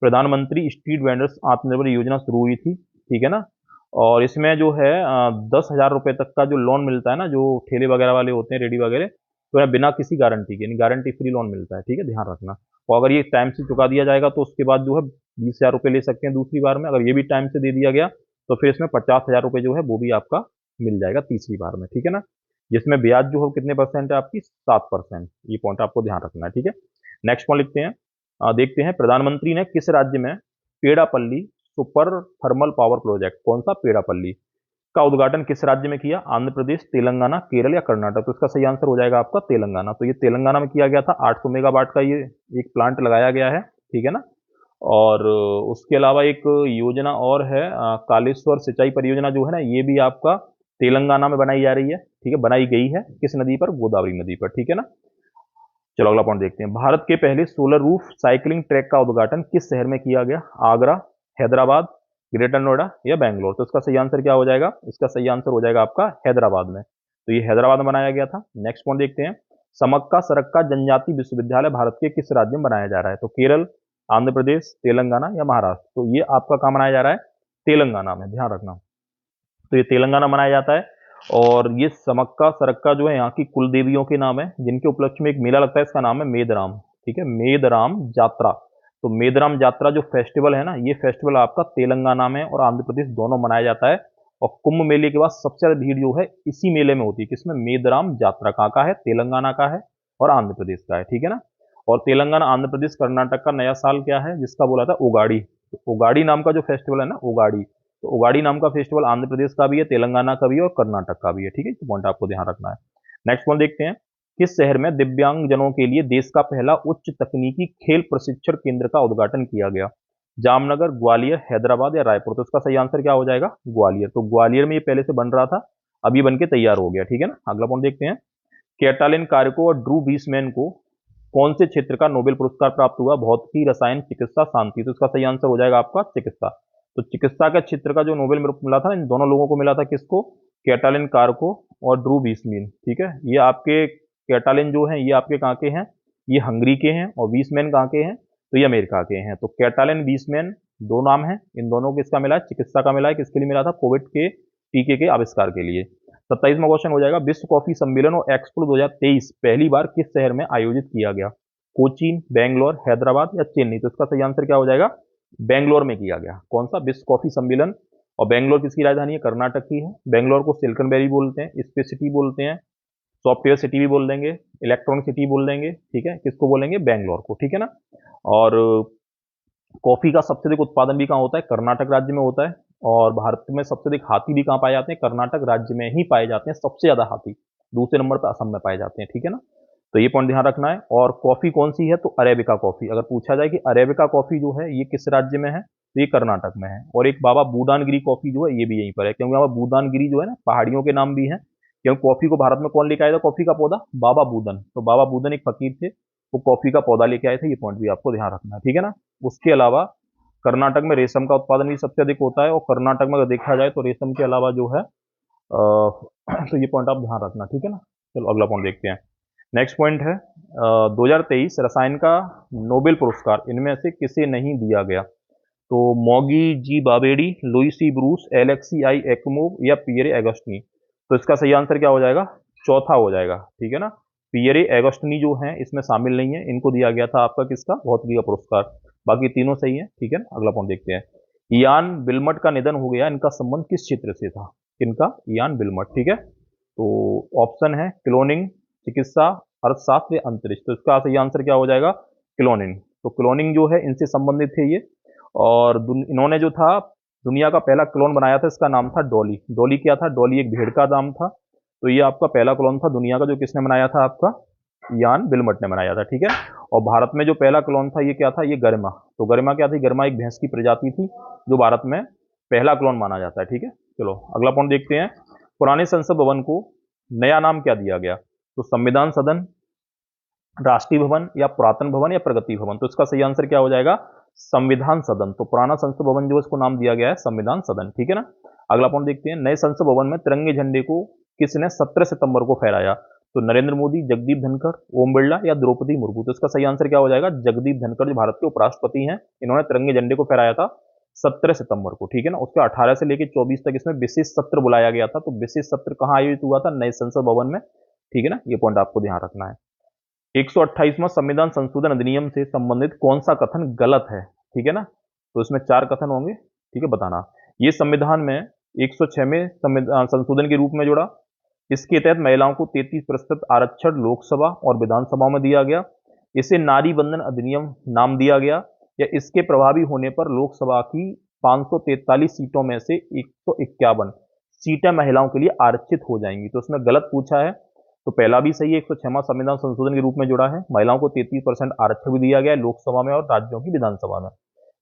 प्रधानमंत्री स्ट्रीट वेंडर्स आत्मनिर्भर योजना शुरू हुई थी, ठीक है ना। और इसमें जो है 10,000 रुपये तक का जो लोन मिलता है ना, जो ठेले वगैरह वाले होते हैं, रेडी वगैरह, तो है बिना किसी गारंटी के, यानी गारंटी फ्री लोन मिलता है, ठीक है, ध्यान रखना। और अगर ये टाइम से चुका दिया जाएगा तो उसके बाद जो है 20,000 रुपये ले सकते हैं दूसरी बार में। अगर ये भी टाइम से दे दिया गया तो फिर इसमें 50,000 रुपये जो है वो भी आपका मिल जाएगा तीसरी बार में, ठीक है ना। जिसमें ब्याज जो है कितने परसेंट है आपकी? 7%। ये पॉइंट आपको ध्यान रखना है, ठीक है। नेक्स्ट पॉइंट लिखते हैं। देखते हैं प्रधानमंत्री ने किस राज्य में पेड़ापल्ली सुपर थर्मल पावर प्रोजेक्ट, कौन सा? पेड़ापल्ली का उद्घाटन किस राज्य में किया? आंध्र प्रदेश, तेलंगाना, केरल या कर्नाटक? तो इसका सही आंसर हो जाएगा आपका तेलंगाना। तो ये तेलंगाना में किया गया था। 800 मेगावाट का ये एक प्लांट लगाया गया है, ठीक है ना। और उसके अलावा एक योजना और है, कालेश्वर सिंचाई परियोजना जो है ना, ये भी आपका तेलंगाना में बनाई जा रही है, ठीक है, बनाई गई है। किस नदी पर? गोदावरी नदी पर, ठीक है ना। चलो अगला पॉइंट देखते हैं। भारत के पहले सोलर रूफ साइकिलिंग ट्रैक का उद्घाटन किस शहर में किया गया? आगरा, हैदराबाद, ग्रेटर नोएडा या बैंगलोर? तो इसका सही आंसर क्या हो जाएगा? इसका सही आंसर हो जाएगा आपका हैदराबाद में। तो ये हैदराबाद में बनाया गया था। नेक्स्ट पॉइंट देखते हैं। समक्का सरक्का जनजाति विश्वविद्यालय भारत के किस राज्य में बनाया जा रहा है? तो केरल, आंध्र प्रदेश, तेलंगाना या महाराष्ट्र? तो ये आपका कहाँ बनाया जा रहा है? तेलंगाना में, ध्यान रखना। तो ये तेलंगाना मनाया जाता है। और ये समक्का सरक्का जो है यहाँ की कुल देवियों के नाम है, जिनके उपलक्ष्य में एक मेला लगता है, इसका नाम है मेदराम, ठीक है, मेदराम जात्रा। तो मेदराम जात्रा जो फेस्टिवल है ना, ये फेस्टिवल आपका तेलंगाना में और आंध्र प्रदेश दोनों मनाया जाता है। और कुंभ मेले के बाद सबसे ज्यादा भीड़ जो है इसी मेले में होती है। किसमें? मेदराम जात्रा। कहाँ का है? तेलंगाना का है और आंध्र प्रदेश का है, ठीक है ना। और तेलंगाना, आंध्र प्रदेश, कर्नाटक का नया साल क्या है जिसका बोला था? उगाड़ी। तो उगाड़ी नाम का जो फेस्टिवल है ना, उगाड़ी, तो उगाड़ी नाम का फेस्टिवल आंध्र प्रदेश का भी है, तेलंगाना का भी है और कर्नाटक का भी है, ठीक है। तो पॉइंट आपको ध्यान रखना है। नेक्स्ट पॉइंट देखते हैं। किस शहर में दिव्यांग जनों के लिए देश का पहला उच्च तकनीकी खेल प्रशिक्षण केंद्र का उद्घाटन किया गया? जामनगर, ग्वालियर, हैदराबाद या रायपुर? तो इसका सही आंसर क्या हो जाएगा? ग्वालियर। तो ग्वालियर में ये पहले से बन रहा था, अब ये बन के तैयार हो गया, ठीक है ना। अगला पॉइंट देखते हैं। कैटालिन कार्को और ड्रू बीसमैन को कौन से क्षेत्र का नोबेल पुरस्कार प्राप्त हुआ? भौतिकी, रसायन, चिकित्सा, शांति? तो इसका सही आंसर हो जाएगा आपका चिकित्सा। तो चिकित्सा का क्षेत्र का जो नोबेल मिला था, इन दोनों लोगों को मिला था, किसको? कैटालिन कार्को और ड्रू बीसमैन, ठीक है। ये आपके कैटालिन जो है ये आपके कहाँ के हैं? ये हंगरी के हैं, और बीसमैन कहाँ के हैं? तो ये अमेरिका के हैं। तो कैटालिन, बीसमैन दो नाम है, इन दोनों को इसका मिला है, चिकित्सा का मिला है। किसके लिए मिला था? कोविड के टीके के आविष्कार के लिए। 27वां क्वेश्चन हो जाएगा, विश्व कॉफी सम्मेलन और एक्सपो 2023 पहली बार किस शहर में आयोजित किया गया? कोचीन, बेंगलोर, हैदराबाद या चेन्नई? तो इसका सही आंसर क्या हो जाएगा? बेंगलोर में किया गया। कौन सा? विश्व कॉफी सम्मेलन। और बेंगलोर किसकी राजधानी है? कर्नाटक की है। बेंगलोर को सिलिकन वैली बोलते हैं, स्पेस सिटी बोलते हैं, सॉफ्टवेयर सिटी भी बोल देंगे, इलेक्ट्रॉनिक सिटी बोल देंगे, ठीक है। किसको बोलेंगे? बेंगलोर को, ठीक है ना। और कॉफी का सबसे अधिक उत्पादन भी कहाँ होता है? कर्नाटक राज्य में होता है। और भारत में सबसे अधिक हाथी भी कहाँ पाए जाते हैं? कर्नाटक राज्य में ही पाए जाते हैं सबसे ज्यादा हाथी। दूसरे नंबर पर असम में पाए जाते हैं, ठीक है ना। तो ये पॉइंट ध्यान रखना है। और कॉफी कौन सी है? तो अरेबिका कॉफी। अगर पूछा जाए कि अरेबिका कॉफी जो है ये किस राज्य में है, तो ये कर्नाटक में है। और एक बाबा बूदानगिरी कॉफी जो है ये भी यहीं पर है, क्योंकि बाबा बूदानगिरी जो है ना पहाड़ियों के नाम भी है। क्योंकि कॉफी को भारत में कौन लेके आया था? कॉफी का पौधा बाबा बूदन। तो बाबा बूदन एक फकीर थे, वो कॉफी का पौधा लेके आए थे। ये पॉइंट भी आपको ध्यान रखना है, ठीक है ना। उसके अलावा कर्नाटक में रेशम का उत्पादन भी सबसे अधिक होता है। और कर्नाटक में अगर देखा जाए तो रेशम के अलावा जो है तो ये पॉइंट आप ध्यान रखना, ठीक है ना। चलो अगला पॉइंट देखते हैं। नेक्स्ट पॉइंट है 2023 रसायन का नोबेल पुरस्कार इनमें से किसे नहीं दिया गया? तो मॉगी जी बाबेडी, लुईसी ब्रूस, एलेक्सी आई एक्मोव या पियरे एगस्टनी? तो इसका सही आंसर क्या हो जाएगा? चौथा हो जाएगा, ठीक है ना। पियरे एगस्टनी जो है इसमें शामिल नहीं है, इनको दिया गया था आपका किसका? भौतिकी का पुरस्कार। बाकी तीनों सही है, ठीक है ना। अगला पॉइंट देखते हैं। इयान बिलमट का निधन हो गया, इनका संबंध किस क्षेत्र से था? किनका? इयान बिलमट, ठीक है। तो ऑप्शन है क्लोनिंग, चिकित्सा, अर्थशास्त्र या अंतरिक्ष? तो इसका सही आंसर क्या हो जाएगा? क्लोनिंग। तो क्लोनिंग जो है इनसे संबंधित थे ये। और इन्होंने जो था दुनिया का पहला क्लोन बनाया था, इसका नाम था डॉली। डॉली क्या था? डॉली एक भेड़ का नाम था। तो ये आपका पहला क्लोन था दुनिया का, जो किसने बनाया था? आपका यान बिलमट ने बनाया था, ठीक है। और भारत में जो पहला क्लोन था ये क्या था? ये गरिमा। तो गरिमा क्या थी? गरिमा एक भैंस की प्रजाति थी, जो भारत में पहला क्लोन माना जाता है, ठीक है। चलो अगला पॉइंट देखते हैं। पुराने संसद भवन को नया नाम क्या दिया गया? तो संविधान सदन, राष्ट्रीय भवन या पुरातन भवन या प्रगति भवन? तो इसका सही आंसर क्या हो जाएगा? संविधान सदन। तो पुराना संसद भवन जो इसको नाम दिया गया है संविधान सदन, ठीक है ना। अगला पॉइंट देखते हैं। नए संसद भवन में तिरंगे झंडे को किसने 17 सितंबर को फहराया? तो नरेंद्र मोदी, जगदीप धनखड़, ओम बिरला या द्रौपदी मुर्मू? तो इसका सही आंसर क्या हो जाएगा? जगदीप धनखड़, जो भारत के उपराष्ट्रपति हैं, इन्होंने तिरंगे झंडे को फहराया था 17 सितंबर को, ठीक है ना। उसके 18 से लेकर 24 तक इसमें विशेष सत्र बुलाया गया था। तो विशेष सत्र कहाँ आयोजित हुआ था? नए संसद भवन में, ठीक है ना। ये पॉइंट आपको ध्यान रखना है। 128वां संविधान संशोधन अधिनियम से संबंधित कौन सा कथन गलत है? ठीक है ना। तो इसमें 4 कथन होंगे, ठीक है, बताना। ये संविधान में 106वें संविधान संशोधन के रूप में जोड़ा। इसके तहत महिलाओं को 33% आरक्षण लोकसभा और विधानसभाओं में दिया गया। इसे नारी बंधन अधिनियम नाम दिया गया। या इसके प्रभावी होने पर लोकसभा की 543 सीटों में से 151 सीटें महिलाओं के लिए आरक्षित हो जाएंगी। तो इसमें गलत पूछा है। तो पहला भी सही है, 106वां संविधान संशोधन के रूप में जुड़ा है। महिलाओं को 33% आरक्षण भी दिया गया है लोकसभा में और राज्यों की विधानसभा में।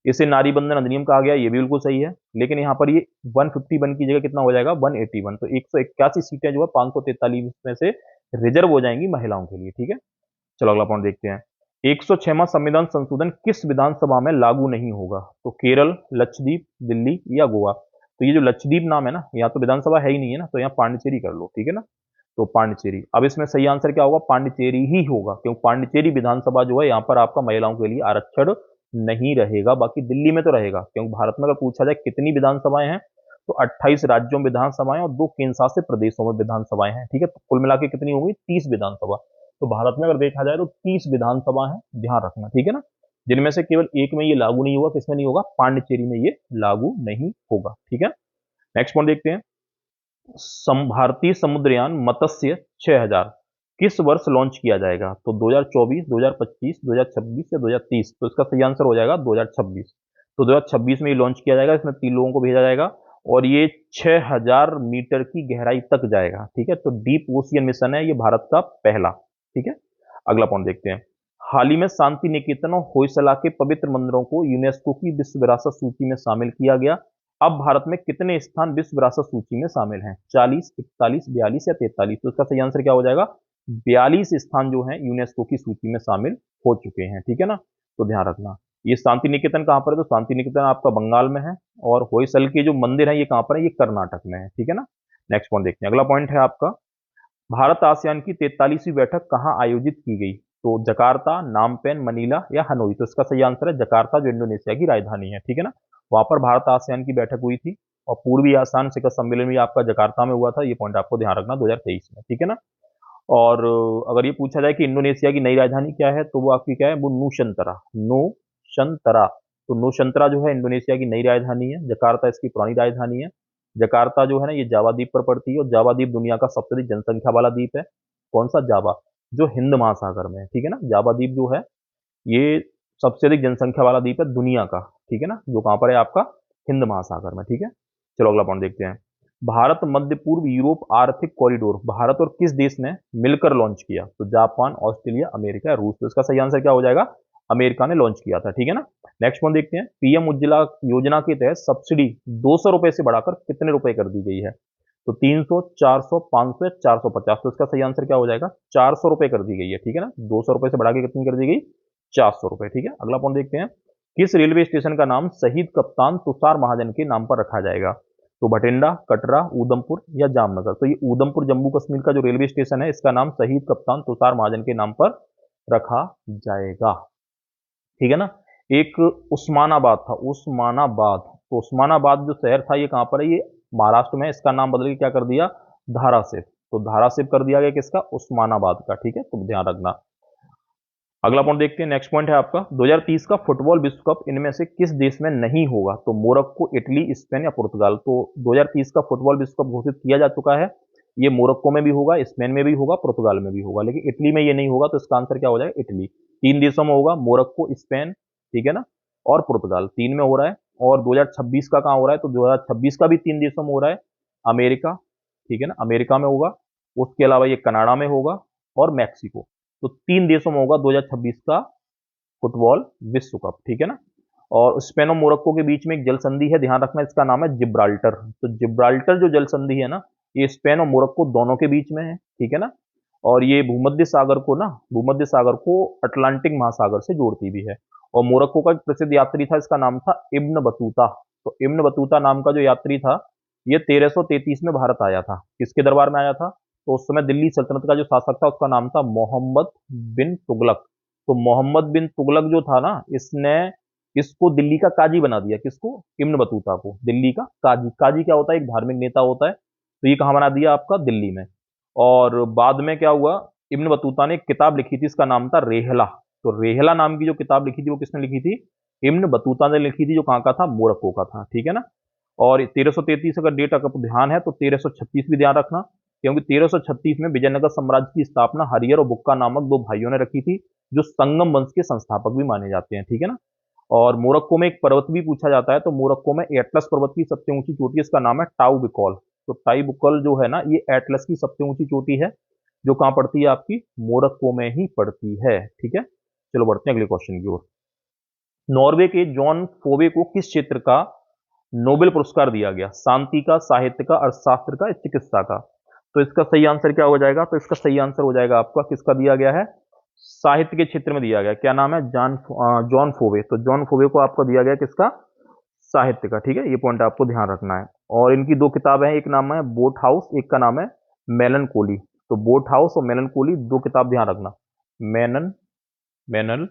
इसे नारी बंधन अधिनियम कहा गया, ये भी बिल्कुल सही है। लेकिन यहाँ पर ये 151 की जगह कितना हो जाएगा? 181। तो 181 सीटें जो है 543 में से रिजर्व हो जाएंगी महिलाओं के लिए, ठीक है। चलो अगला पॉइंट देखते हैं। 106वां संविधान संशोधन किस विधानसभा में लागू नहीं होगा? तो केरल, लक्षद्वीप, दिल्ली या गोवा? तो ये जो लक्षद्वीप नाम है ना, यहाँ तो विधानसभा है ही नहीं है ना, तो यहाँ पांडिचेरी कर लो, ठीक है ना। तो पांडिचेरी। अब इसमें सही आंसर क्या होगा? पांडिचेरी ही होगा, क्योंकि पांडिचेरी विधानसभा जो है यहाँ पर आपका महिलाओं के लिए आरक्षण नहीं रहेगा। बाकी दिल्ली में तो रहेगा, क्योंकि भारत में अगर पूछा जाए कितनी विधानसभाएं हैं, तो 28 राज्यों में विधानसभाएं और 2 केंद्र शासित प्रदेशों में विधानसभाएं हैं, ठीक है। तो कुल मिला के कितनी होगी? 30 विधानसभा। तो भारत में अगर देखा जाए तो 30 विधानसभा है, ध्यान रखना, ठीक है ना। जिनमें से केवल एक में ये लागू नहीं होगा, किसमें नहीं होगा? पांडिचेरी में ये लागू नहीं होगा, ठीक है। नेक्स्ट पॉइंट देखते हैं। भारतीय समुद्रयान मत्स्य 6000 किस वर्ष लॉन्च किया जाएगा? तो 2024, 2025, 2026 या 2030? तो इसका सही आंसर हो जाएगा 2026। तो 2026 में ये लॉन्च किया जाएगा। इसमें 3 लोगों को भेजा जाएगा और ये 6000 मीटर की गहराई तक जाएगा, ठीक है। तो डीप ओशियन मिशन है ये भारत का पहला, ठीक है। अगला पॉइंट देखते हैं। हाल ही में शांति निकेतन और होयसला के पवित्र मंदिरों को यूनेस्को की विश्व विरासत सूची में शामिल किया गया। अब भारत में कितने स्थान विश्व विरासत सूची में शामिल हैं? 40, 41, 42 या 43? तो इसका सही आंसर क्या हो जाएगा? 42 स्थान जो हैं यूनेस्को की सूची में शामिल हो चुके हैं, ठीक है ना। तो ध्यान रखना। ये शांति निकेतन कहाँ पर है? तो शांति निकेतन आपका बंगाल में है, और होयसल के जो मंदिर है ये कहाँ पर है? ये कर्नाटक में है, ठीक है ना। नेक्स्ट पॉइंट देखते हैं। अगला पॉइंट है आपका, भारत आसियान की 43वीं बैठक कहाँ आयोजित की गई? तो जकार्ता, नामपेन, मनीला या हनोई? तो इसका सही आंसर है जकार्ता, जो इंडोनेशिया की राजधानी है, ठीक है ना। वहां पर भारत आसियान की बैठक हुई थी, और पूर्वी आसियान शिखर सम्मेलन भी आपका जकार्ता में हुआ था। ये पॉइंट आपको ध्यान रखना 2023 में, ठीक है ना। और अगर ये पूछा जाए कि इंडोनेशिया की नई राजधानी क्या है, तो वो आपकी क्या है? वो नूशंतरा, नूशंतरा। तो नूशंतरा जो है इंडोनेशिया की नई राजधानी है, जकार्ता इसकी पुरानी राजधानी है। जकार्ता जो है ना, ये जावा द्वीप पर पड़ती है, और जावा द्वीप दुनिया का सबसे अधिक जनसंख्या वाला द्वीप है। कौन सा? जावा, जो हिंद महासागर में है, ठीक है ना। जावा द्वीप जो है ये सबसे अधिक जनसंख्या वाला द्वीप है दुनिया का, ठीक है ना, जो कहां पर है? आपका हिंद महासागर में, ठीक है। चलो अगला पॉइंट देखते हैं। भारत मध्य पूर्व यूरोप आर्थिक कॉरिडोर भारत और किस देश ने मिलकर लॉन्च किया? तो जापान, ऑस्ट्रेलिया, अमेरिका, रूस? तो इसका सही आंसर क्या हो जाएगा? अमेरिका ने लॉन्च किया था, ठीक है ना। नेक्स्ट पॉइंट देखते हैं। पीएम उज्ज्वला योजना के तहत सब्सिडी 200 रुपए से बढ़ाकर कितने रुपए कर दी गई है? तो 300, 400, 500 या 450? तो इसका सही आंसर क्या हो जाएगा? 400 रुपए कर दी गई है, ठीक है ना। 200 रुपए से बढ़ा के कितनी कर दी गई? 400 रुपए, ठीक है। अगला पॉइंट देखते हैं। किस रेलवे स्टेशन का नाम शहीद कप्तान तुषार महाजन के नाम पर रखा जाएगा? तो भटिंडा, कटरा, उधमपुर या जामनगर? तो ये उधमपुर जम्मू कश्मीर का जो रेलवे स्टेशन है, इसका नाम शहीद कप्तान तुषार महाजन के नाम पर रखा जाएगा, ठीक है ना। एक उस्मानाबाद था, उस्मानाबाद। तो उस्मानाबाद जो शहर था ये कहां पर है? ये महाराष्ट्र में। इसका नाम बदल के क्या कर दिया? धाराशिव। तो धाराशिव कर दिया गया किसका? उस्मानाबाद का, ठीक है। तो ध्यान रखना। अगला पॉइंट देखते हैं। नेक्स्ट पॉइंट है आपका, 2030 का फुटबॉल विश्व कप इनमें से किस देश में नहीं होगा? तो मोरक्को, इटली, स्पेन या पुर्तगाल? तो 2030 का फुटबॉल विश्व कप घोषित किया जा चुका है। ये मोरक्को में भी होगा, स्पेन में भी होगा, पुर्तगाल में भी होगा, लेकिन इटली में ये नहीं होगा। तो इसका आंसर क्या हो जाएगा? इटली। 3 देशों में होगा, मोरक्को, स्पेन, ठीक है ना, और पुर्तगाल। 3 में हो रहा है। और 2026 का कहाँ हो रहा है? तो 2026 का भी 3 देशों में हो रहा है। अमेरिका, ठीक है ना, अमेरिका में होगा। उसके अलावा ये कनाडा में होगा, और मैक्सिको। तो 3 देशों में होगा 2026 का फुटबॉल विश्व कप, ठीक है ना। और स्पेन और मोरक्को के बीच में एक जल संधि है, ध्यान रखना, इसका नाम है जिब्राल्टर। तो जिब्राल्टर जो जल संधि है ना, ये स्पेन और मोरक्को दोनों के बीच में है, ठीक है ना। और ये भूमध्य सागर को अटलांटिक महासागर से जोड़ती भी है। और मोरक्को का एक प्रसिद्ध यात्री था, इसका नाम था इब्न बतूता। तो इब्न बतूता नाम का जो यात्री था, ये 1333 में भारत आया था। किसके दरबार में आया था? तो उस समय दिल्ली सल्तनत का जो शासक था उसका नाम था मोहम्मद बिन तुगलक। तो मोहम्मद बिन तुगलक जो था ना, इसने इसको दिल्ली का काजी बना दिया। किसको? इब्न बतूता को दिल्ली का काजी। काजी क्या होता है? एक धार्मिक नेता होता है। तो ये कहाँ बना दिया? आपका दिल्ली में। और बाद में क्या हुआ? इब्न बतूता ने एक किताब लिखी थी, इसका नाम था रेहला। तो रेहला नाम की जो किताब लिखी थी वो किसने लिखी थी? इब्न बतूता ने लिखी थी, जो कहाँ का था? मोरक्को का था, ठीक है ना। और 1333 अगर डेट अगर ध्यान है तो 1336 भी ध्यान रखना, क्योंकि 1336 में विजयनगर साम्राज्य की स्थापना हरियर और बुक्का नामक 2 भाइयों ने रखी थी, जो संगम वंश के संस्थापक भी माने जाते हैं, ठीक है ना। और मोरक्को में एक पर्वत भी पूछा जाता है, तो मोरक्को में एटलस पर्वत की सबसे ऊंची चोटी, इसका नाम है टाउ बिकॉल। तो टाई बुकल जो है ना, ये एटलस की सबसे ऊंची चोटी है, जो कहां पड़ती है? आपकी मोरक्को में ही पड़ती है, ठीक है। चलो बढ़ते हैं अगले क्वेश्चन की ओर। नॉर्वे के जॉन फोवे को किस क्षेत्र का नोबेल पुरस्कार दिया गया? शांति का, साहित्य का, अर्थशास्त्र का, चिकित्सा का? तो इसका सही आंसर क्या हो जाएगा? तो इसका सही आंसर हो जाएगा आपका, किसका दिया गया है? साहित्य के क्षेत्र में दिया गया। क्या नाम है? जॉन फोवे। तो जॉन फोवे को आपको दिया गया किसका? साहित्य का, ठीक है। ये पॉइंट आपको ध्यान रखना है। और इनकी 2 किताबें हैं, एक नाम है बोट हाउस, एक का नाम है मेलनकोली। तो बोट हाउस और मेलनकोली 2 किताब ध्यान रखना, मेनन मेनल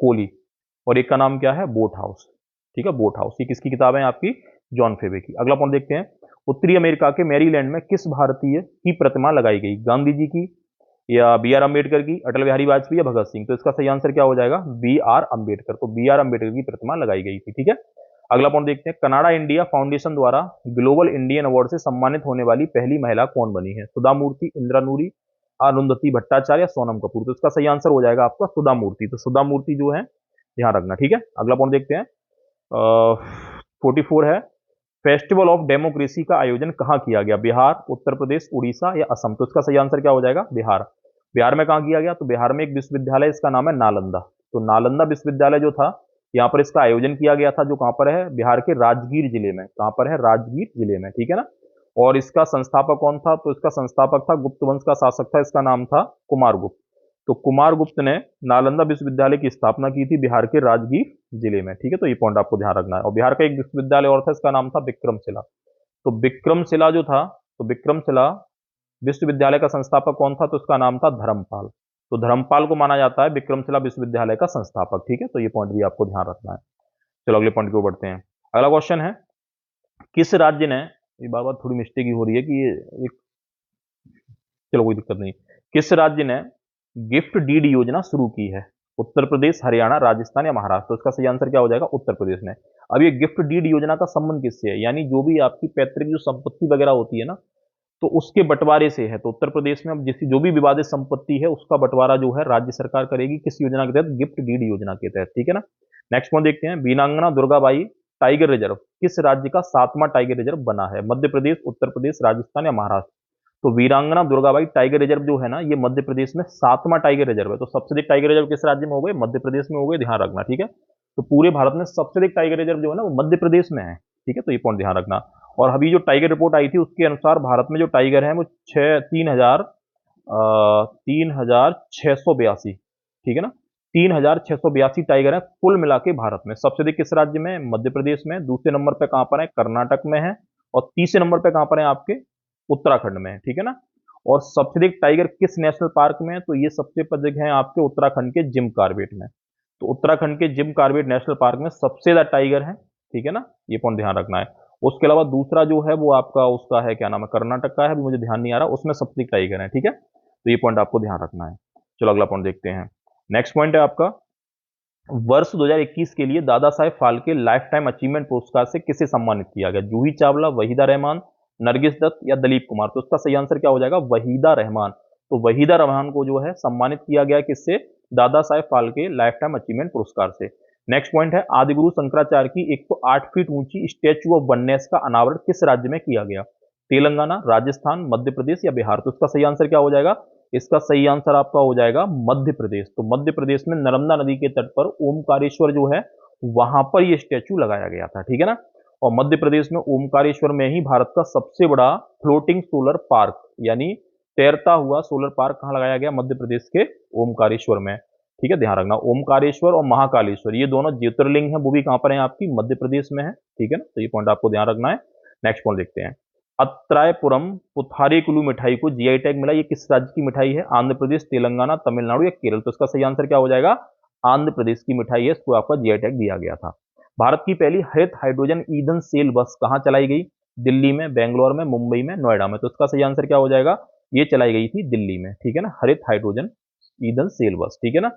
कोली, और एक का नाम क्या है? बोट हाउस, ठीक है, बोट हाउस। ये किसकी किताब है? आपकी जॉन फेवे की। अगला पॉइंट देखते हैं। उत्तरी अमेरिका के मैरीलैंड में किस भारतीय की प्रतिमा लगाई गई? गांधी जी की, या बी आर अम्बेडकर की, अटल बिहारी वाजपेयी या भगत सिंह? तो इसका सही आंसर क्या हो जाएगा? B R Ambedkar. तो बी आर अम्बेडकर की प्रतिमा लगाई गई थी, ठीक है। अगला पॉइंट देखते हैं। कनाडा इंडिया फाउंडेशन द्वारा ग्लोबल इंडियन अवार्ड से सम्मानित होने वाली पहली महिला कौन बनी है? सुधा मूर्ति, इंदिरा नूरी, अरुंधति भट्टाचार्य या सोनम कपूर? तो इसका सही आंसर हो जाएगा आपका सुधा मूर्ति। तो सुधा मूर्ति जो है, ध्यान रखना, ठीक है। अगला पॉइंट देखते हैं। 44 है, फेस्टिवल ऑफ डेमोक्रेसी का आयोजन कहां किया गया? बिहार, उत्तर प्रदेश, उड़ीसा या असम? तो इसका सही आंसर क्या हो जाएगा? बिहार। बिहार में कहाँ किया गया? तो बिहार में एक विश्वविद्यालय, इसका नाम है नालंदा। तो नालंदा विश्वविद्यालय जो था, यहाँ पर इसका आयोजन किया गया था, जो कहाँ पर है? बिहार के राजगीर जिले में। कहाँ पर है? राजगीर जिले में, ठीक है ना। और इसका संस्थापक कौन था? तो इसका संस्थापक था, गुप्त वंश का शासक था, इसका नाम था कुमारगुप्त। तो कुमारगुप्त ने नालंदा विश्वविद्यालय की स्थापना की थी बिहार के राजगीर जिले में, ठीक है। तो ये पॉइंट आपको ध्यान रखना है। और बिहार का एक विश्वविद्यालय और था, इसका नाम था विक्रमशिला। तो विक्रमशिला जो था, तो विक्रमशिला विश्वविद्यालय का संस्थापक कौन था? तो उसका नाम था धर्मपाल। तो धर्मपाल को माना जाता है विक्रमशिला विश्वविद्यालय का संस्थापक, ठीक है। तो ये पॉइंट भी आपको ध्यान रखना है। चलो अगले पॉइंट की ओर बढ़ते हैं। अगला क्वेश्चन है, किस राज्य ने, ये बार बार थोड़ी मिस्टेक ही हो रही है कि ये एक, चलो कोई दिक्कत नहीं। किस राज्य ने गिफ्ट डीड योजना शुरू की है? उत्तर प्रदेश, हरियाणा, राजस्थान या महाराष्ट्र? तो इसका सही आंसर क्या हो जाएगा? उत्तर प्रदेश ने। अब ये गिफ्ट डीड योजना का संबंध किससे है? यानी जो भी आपकी पैतृक जो संपत्ति वगैरह होती है ना, तो उसके बंटवारे से है। तो उत्तर प्रदेश में अब जिस जो भी विवादित संपत्ति है उसका बंटवारा जो है राज्य सरकार करेगी, किस योजना के तहत? गिफ्ट डीड योजना के तहत, ठीक है ना। नेक्स्ट पॉइंट देखते हैं, वीरांगना दुर्गाबाई टाइगर रिजर्व किस राज्य का 7वां टाइगर रिजर्व बना है? मध्य प्रदेश, उत्तर प्रदेश, राजस्थान या महाराष्ट्र? तो वीरांगना दुर्गाबाई टाइगर रिजर्व जो है ना, ये मध्य प्रदेश में 7वां टाइगर रिजर्व है। तो सबसे अधिक टाइगर रिजर्व किस राज्य में हो गए? मध्य प्रदेश में हो गए, ध्यान रखना, ठीक है। तो पूरे भारत में सबसे अधिक टाइगर रिजर्व जो है ना, वो मध्य प्रदेश में है, ठीक है। तो ये पॉइंट ध्यान रखना। और अभी जो टाइगर रिपोर्ट आई थी उसके अनुसार भारत में जो टाइगर है वो 3,682, ठीक है ना। 3,682 टाइगर है कुल मिला के भारत में। सबसे अधिक किस राज्य में? मध्य प्रदेश में। दूसरे नंबर पे कहां पर है? कर्नाटक में है। और तीसरे नंबर पे कहां पर है? आपके उत्तराखंड में है, ठीक है ना। और सबसे अधिक टाइगर किस नेशनल पार्क में है? तो ये सबसे अधिक है आपके उत्तराखंड के जिम कार्बेट में। तो उत्तराखंड के जिम कार्बेट नेशनल पार्क में सबसे ज्यादा टाइगर है, ठीक है ना। ये पॉइंट ध्यान रखना है। उसके अलावा दूसरा जो है वो आपका उसका है, क्या नाम है, कर्नाटक का है, अभी मुझे ध्यान नहीं आ रहा, उसमें सबसे अधिक टाइगर है, ठीक है। तो ये पॉइंट आपको ध्यान रखना है। चलो अगला पॉइंट देखते हैं। नेक्स्ट पॉइंट है आपका, वर्ष 2021 के लिए Dada Saheb Phalke life time achievement पुरस्कार से किसे सम्मानित किया गया? जूही चावला, वहीदा रहमान, नरगिस दत्त या दलीप कुमार? तो उसका सही आंसर क्या हो जाएगा? वहीदा रहमान। तो वहीदा रहमान को जो है सम्मानित किया गया किससे? Dada Saheb Phalke life time achievement पुरस्कार से। नेक्स्ट पॉइंट है, आदिगुरु शंकराचार्य की 108 फीट ऊंची स्टैच्यू ऑफ वननेस का अनावरण किस राज्य में किया गया? तेलंगाना, राजस्थान, मध्य प्रदेश या बिहार? तो इसका सही आंसर क्या हो जाएगा? इसका सही आंसर आपका हो जाएगा मध्य प्रदेश। तो मध्य प्रदेश में नर्मदा नदी के तट पर ओमकारेश्वर जो है वहां पर ये स्टैच्यू लगाया गया था, ठीक है ना। और मध्य प्रदेश में ओमकारेश्वर में ही भारत का सबसे बड़ा फ्लोटिंग सोलर पार्क यानी तैरता हुआ सोलर पार्क कहां लगाया गया? मध्य प्रदेश के ओमकारेश्वर में, ठीक है। ध्यान रखना, ओमकारेश्वर और महाकालेश्वर ये दोनों ज्योतिर्लिंग है, वो भी कहां पर है? आपकी मध्य प्रदेश में है, ठीक है ना। तो ये पॉइंट आपको ध्यान रखना है। नेक्स्ट पॉइंट देखते हैं, अत्रायपुरम पुथारेकुलू मिठाई को जीआई टैग मिला, ये किस राज्य की मिठाई है? आंध्र प्रदेश, तेलंगाना, तमिलनाडु या केरल? तो इसका सही आंसर क्या हो जाएगा? आंध्र प्रदेश की मिठाई है, इसको आपका जीआई टैग दिया गया था। भारत की पहली हरित हाइड्रोजन ईंधन सेल बस कहां चलाई गई? दिल्ली में, बेंगलोर में, मुंबई में, नोएडा में? तो इसका सही आंसर क्या हो जाएगा? ये चलाई गई थी दिल्ली में, ठीक है ना, हरित हाइड्रोजन ईंधन सेल बस, ठीक है ना।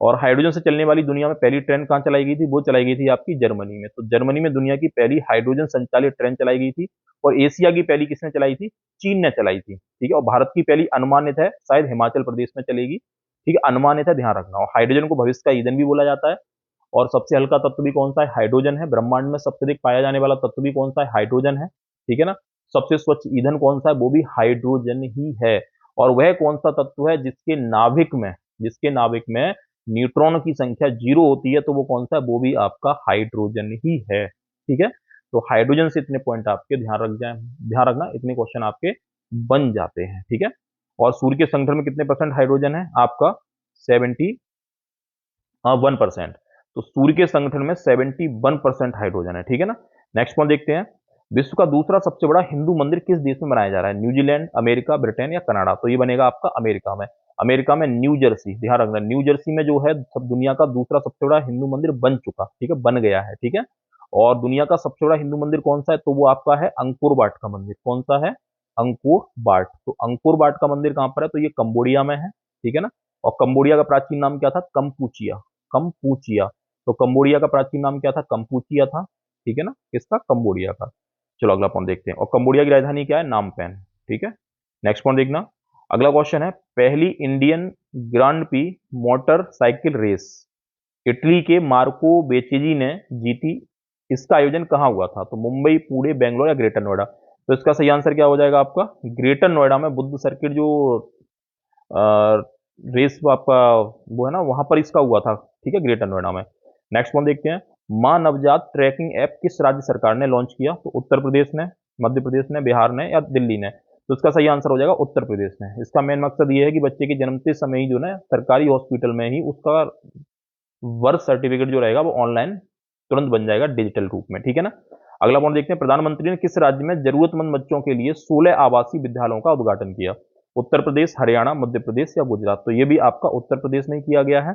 और हाइड्रोजन से चलने वाली दुनिया में पहली ट्रेन कहां चलाई गई थी? वो चलाई गई थी आपकी जर्मनी में। तो जर्मनी में दुनिया की पहली हाइड्रोजन संचालित ट्रेन चलाई गई थी। और एशिया की पहली किसने चलाई थी? चीन ने चलाई थी, ठीक है। और भारत की पहली अनुमानित है शायद हिमाचल प्रदेश में चलेगी, ठीक है, अनुमानित है, ध्यान रखना। और हाइड्रोजन को भविष्य का ईंधन भी बोला जाता है। और सबसे हल्का तत्व भी कौन सा है? हाइड्रोजन है। ब्रह्मांड में सबसे अधिक पाया जाने वाला तत्व भी कौन सा है? हाइड्रोजन है, ठीक है ना। सबसे स्वच्छ ईंधन कौन सा है? वो भी हाइड्रोजन ही है। और वह कौन सा तत्व है जिसके नाभिक में न्यूट्रॉन की संख्या 0 होती है? तो वो कौन सा है? वो भी आपका हाइड्रोजन ही है, ठीक है। तो हाइड्रोजन से इतने पॉइंट आपके ध्यान रखना, इतने क्वेश्चन आपके बन जाते हैं, ठीक है। और सूर्य के संगठन में कितने परसेंट हाइड्रोजन है? आपका 71%। तो सूर्य के संगठन में 71% हाइड्रोजन है, ठीक है ना। नेक्स्ट पॉइंट देखते हैं, विश्व का दूसरा सबसे बड़ा हिंदू मंदिर किस देश में बनाया जा रहा है? न्यूजीलैंड, अमेरिका, ब्रिटेन या कनाडा? तो ये बनेगा आपका अमेरिका में। अमेरिका में न्यू जर्सी, ध्यान रखना, न्यू जर्सी में जो है सब दुनिया का दूसरा सबसे बड़ा हिंदू मंदिर बन चुका, ठीक है, बन गया है, ठीक है। और दुनिया का सबसे बड़ा हिंदू मंदिर कौन सा है? तो वो आपका है अंकोर वाट का मंदिर। कौन सा है? Angkor Wat. तो अंकोर वाट का मंदिर कहां पर है? तो ये कंबोडिया में है, ठीक है ना। और कंबोडिया का प्राचीन नाम क्या था? कंपूचिया। कंपूचिया। तो कंबोडिया का प्राचीन नाम क्या था? कंपूचिया था, ठीक है ना, किसका? कंबोडिया का। चलो अगला पॉइंट देखते हैं, और कंबोडिया की राजधानी क्या है? नामपैन, ठीक है। नेक्स्ट पॉइंट देखना, अगला क्वेश्चन है, पहली इंडियन ग्रांड पी मोटरसाइकिल रेस इटली के मार्को बेचेजी ने जीती, इसका आयोजन कहाँ हुआ था? तो मुंबई, पुणे, बेंगलोर या ग्रेटर नोएडा? तो इसका सही आंसर क्या हो जाएगा आपका? ग्रेटर नोएडा में बुद्ध सर्किट जो रेस आपका वो है ना, वहां पर इसका हुआ था, ठीक है, ग्रेटर नोएडा में। नेक्स्ट वन देखते हैं, माँ नवजात ट्रैकिंग ऐप किस राज्य सरकार ने लॉन्च किया? तो उत्तर प्रदेश ने, मध्य प्रदेश ने, बिहार ने या दिल्ली ने? तो इसका सही आंसर हो जाएगा उत्तर प्रदेश ने। इसका मेन मकसद ये है कि बच्चे के जन्मते समय ही जो ना सरकारी हॉस्पिटल में ही उसका बर्थ सर्टिफिकेट जो रहेगा वो ऑनलाइन तुरंत बन जाएगा डिजिटल रूप में, ठीक है ना। अगला पॉइंट देखते हैं, प्रधानमंत्री ने किस राज्य में जरूरतमंद बच्चों के लिए 16 आवासीय विद्यालयों का उद्घाटन किया? उत्तर प्रदेश, हरियाणा, मध्य प्रदेश या गुजरात? तो ये भी आपका उत्तर प्रदेश में ही किया गया है।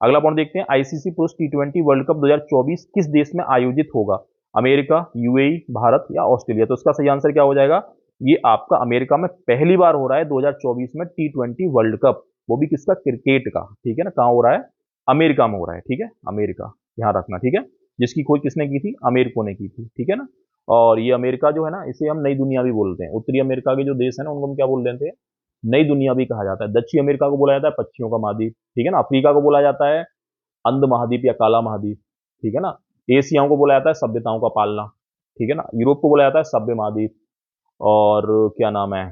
अगला पॉइंट देखते हैं, आईसीसी पुरुष टी20 वर्ल्ड कप 2024 किस देश में आयोजित होगा? अमेरिका, यूएई, भारत या ऑस्ट्रेलिया? तो इसका सही आंसर क्या हो जाएगा? ये आपका अमेरिका में पहली बार हो रहा है 2024 में टी20 वर्ल्ड कप, वो भी किसका? क्रिकेट का, ठीक है ना। कहाँ हो रहा है? अमेरिका में हो रहा है, ठीक है, अमेरिका, ध्यान रखना, ठीक है। जिसकी खोज किसने की थी? अमेरिको ने की थी, ठीक है ना। और ये अमेरिका जो है ना, इसे हम नई दुनिया भी बोलते हैं। उत्तरी अमेरिका के जो देश है ना, उनको हम क्या बोल देते हैं? नई दुनिया भी कहा जाता है। दक्षिण अमेरिका को बोला जाता है पक्षियों का महाद्वीप, ठीक है ना। अफ्रीका को बोला जाता है अंध महाद्वीप या काला महाद्वीप, ठीक है ना। एशियाओं को बोला जाता है सभ्यताओं का पालना, ठीक है ना। यूरोप को बोला जाता है सभ्य महाद्वीप, और क्या नाम है,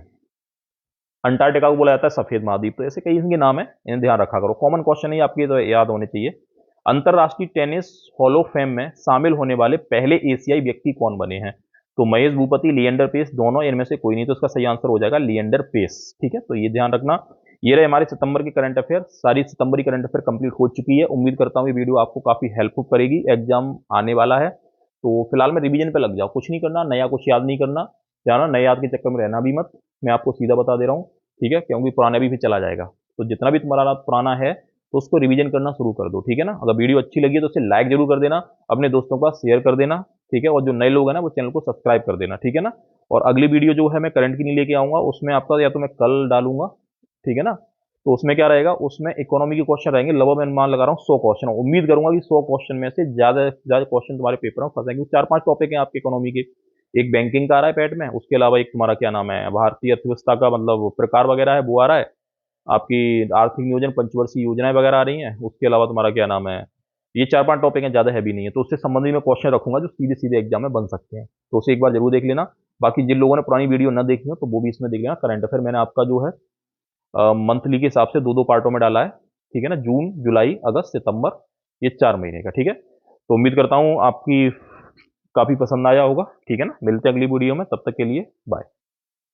अंटार्कटिका को बोला जाता है सफेद महाद्वीप। तो ऐसे कई इनके नाम है, इन्हें ध्यान रखा करो। कॉमन क्वेश्चन है आपके, तो याद होने चाहिए। अंतरराष्ट्रीय टेनिस हॉल ऑफ फेम में शामिल होने वाले पहले एशियाई व्यक्ति कौन बने हैं? तो महेश भूपति, लिएंडर पेस, दोनों, इनमें से कोई नहीं। तो इसका सही आंसर हो जाएगा लिएंडर पेस, ठीक है। तो ये ध्यान रखना। ये रहे हमारे सितंबर के करंट अफेयर। सारी सितंबर की करंट अफेयर कंप्लीट हो चुकी है। उम्मीद करता हूँ ये वीडियो आपको काफी हेल्पफुल करेगी, एग्जाम आने वाला है। तो फिलहाल में रिवीजन पे लग जाओ, कुछ नहीं करना, नया कुछ याद नहीं करना, जाना नए याद के चक्कर में रहना भी मत। मैं आपको सीधा बता दे रहा हूँ, ठीक है, क्योंकि पुराना भी फिर चला जाएगा। तो जितना भी तुम्हारा पुराना है तो उसको रिवीजन करना शुरू कर दो, ठीक है ना। अगर वीडियो अच्छी लगी है तो उसे लाइक जरूर कर देना, अपने दोस्तों का शेयर कर देना, ठीक है। और जो नए लोग हैं ना, वो चैनल को सब्सक्राइब कर देना, ठीक है ना। और अगली वीडियो जो है मैं करंट की नहीं लेके आऊंगा, उसमें आपका या तो मैं कल डालूंगा, ठीक है ना। तो उसमें क्या रहेगा? उसमें इकोनॉमी के क्वेश्चन रहेंगे। लगभग मैं अनुमान लगा रहा हूँ 100 क्वेश्चन। उम्मीद करूंगा कि 100 क्वेश्चन में से ज्यादा से ज्यादा क्वेश्चन तुम्हारे पेपर में फंसेंगे। 4-5 टॉपिक हैं आपके इकोनॉमी के। एक बैंकिंग का आ रहा है पैट में, उसके अलावा एक तुम्हारा क्या नाम है, भारतीय अर्थव्यवस्था का मतलब प्रकार वगैरह है, वो आ रहा है। आपकी आर्थिक नियोजन पंचवर्षीय योजनाएं वगैरह आ रही हैं। उसके अलावा तुम्हारा क्या नाम है, ये 4-5 टॉपिक हैं, ज्यादा हैवी नहीं है। तो उससे संबंधित मैं क्वेश्चन रखूंगा जो सीधे सीधे एग्जाम में बन सकते हैं। तो उसे एक बार जरूर देख लेना। बाकी जिन लोगों ने पुरानी वीडियो न देखी हो तो वो भी इसमें देख लेना। करंट अफेयर मैंने आपका जो है मंथली के हिसाब से 2-2 पार्टों में डाला है, ठीक है ना। जून, जुलाई, अगस्त, सितंबर, ये 4 महीने का, ठीक है। तो उम्मीद करता हूँ आपकी काफी पसंद आया होगा, ठीक है ना। मिलते हैं अगली वीडियो में, तब तक के लिए बाय।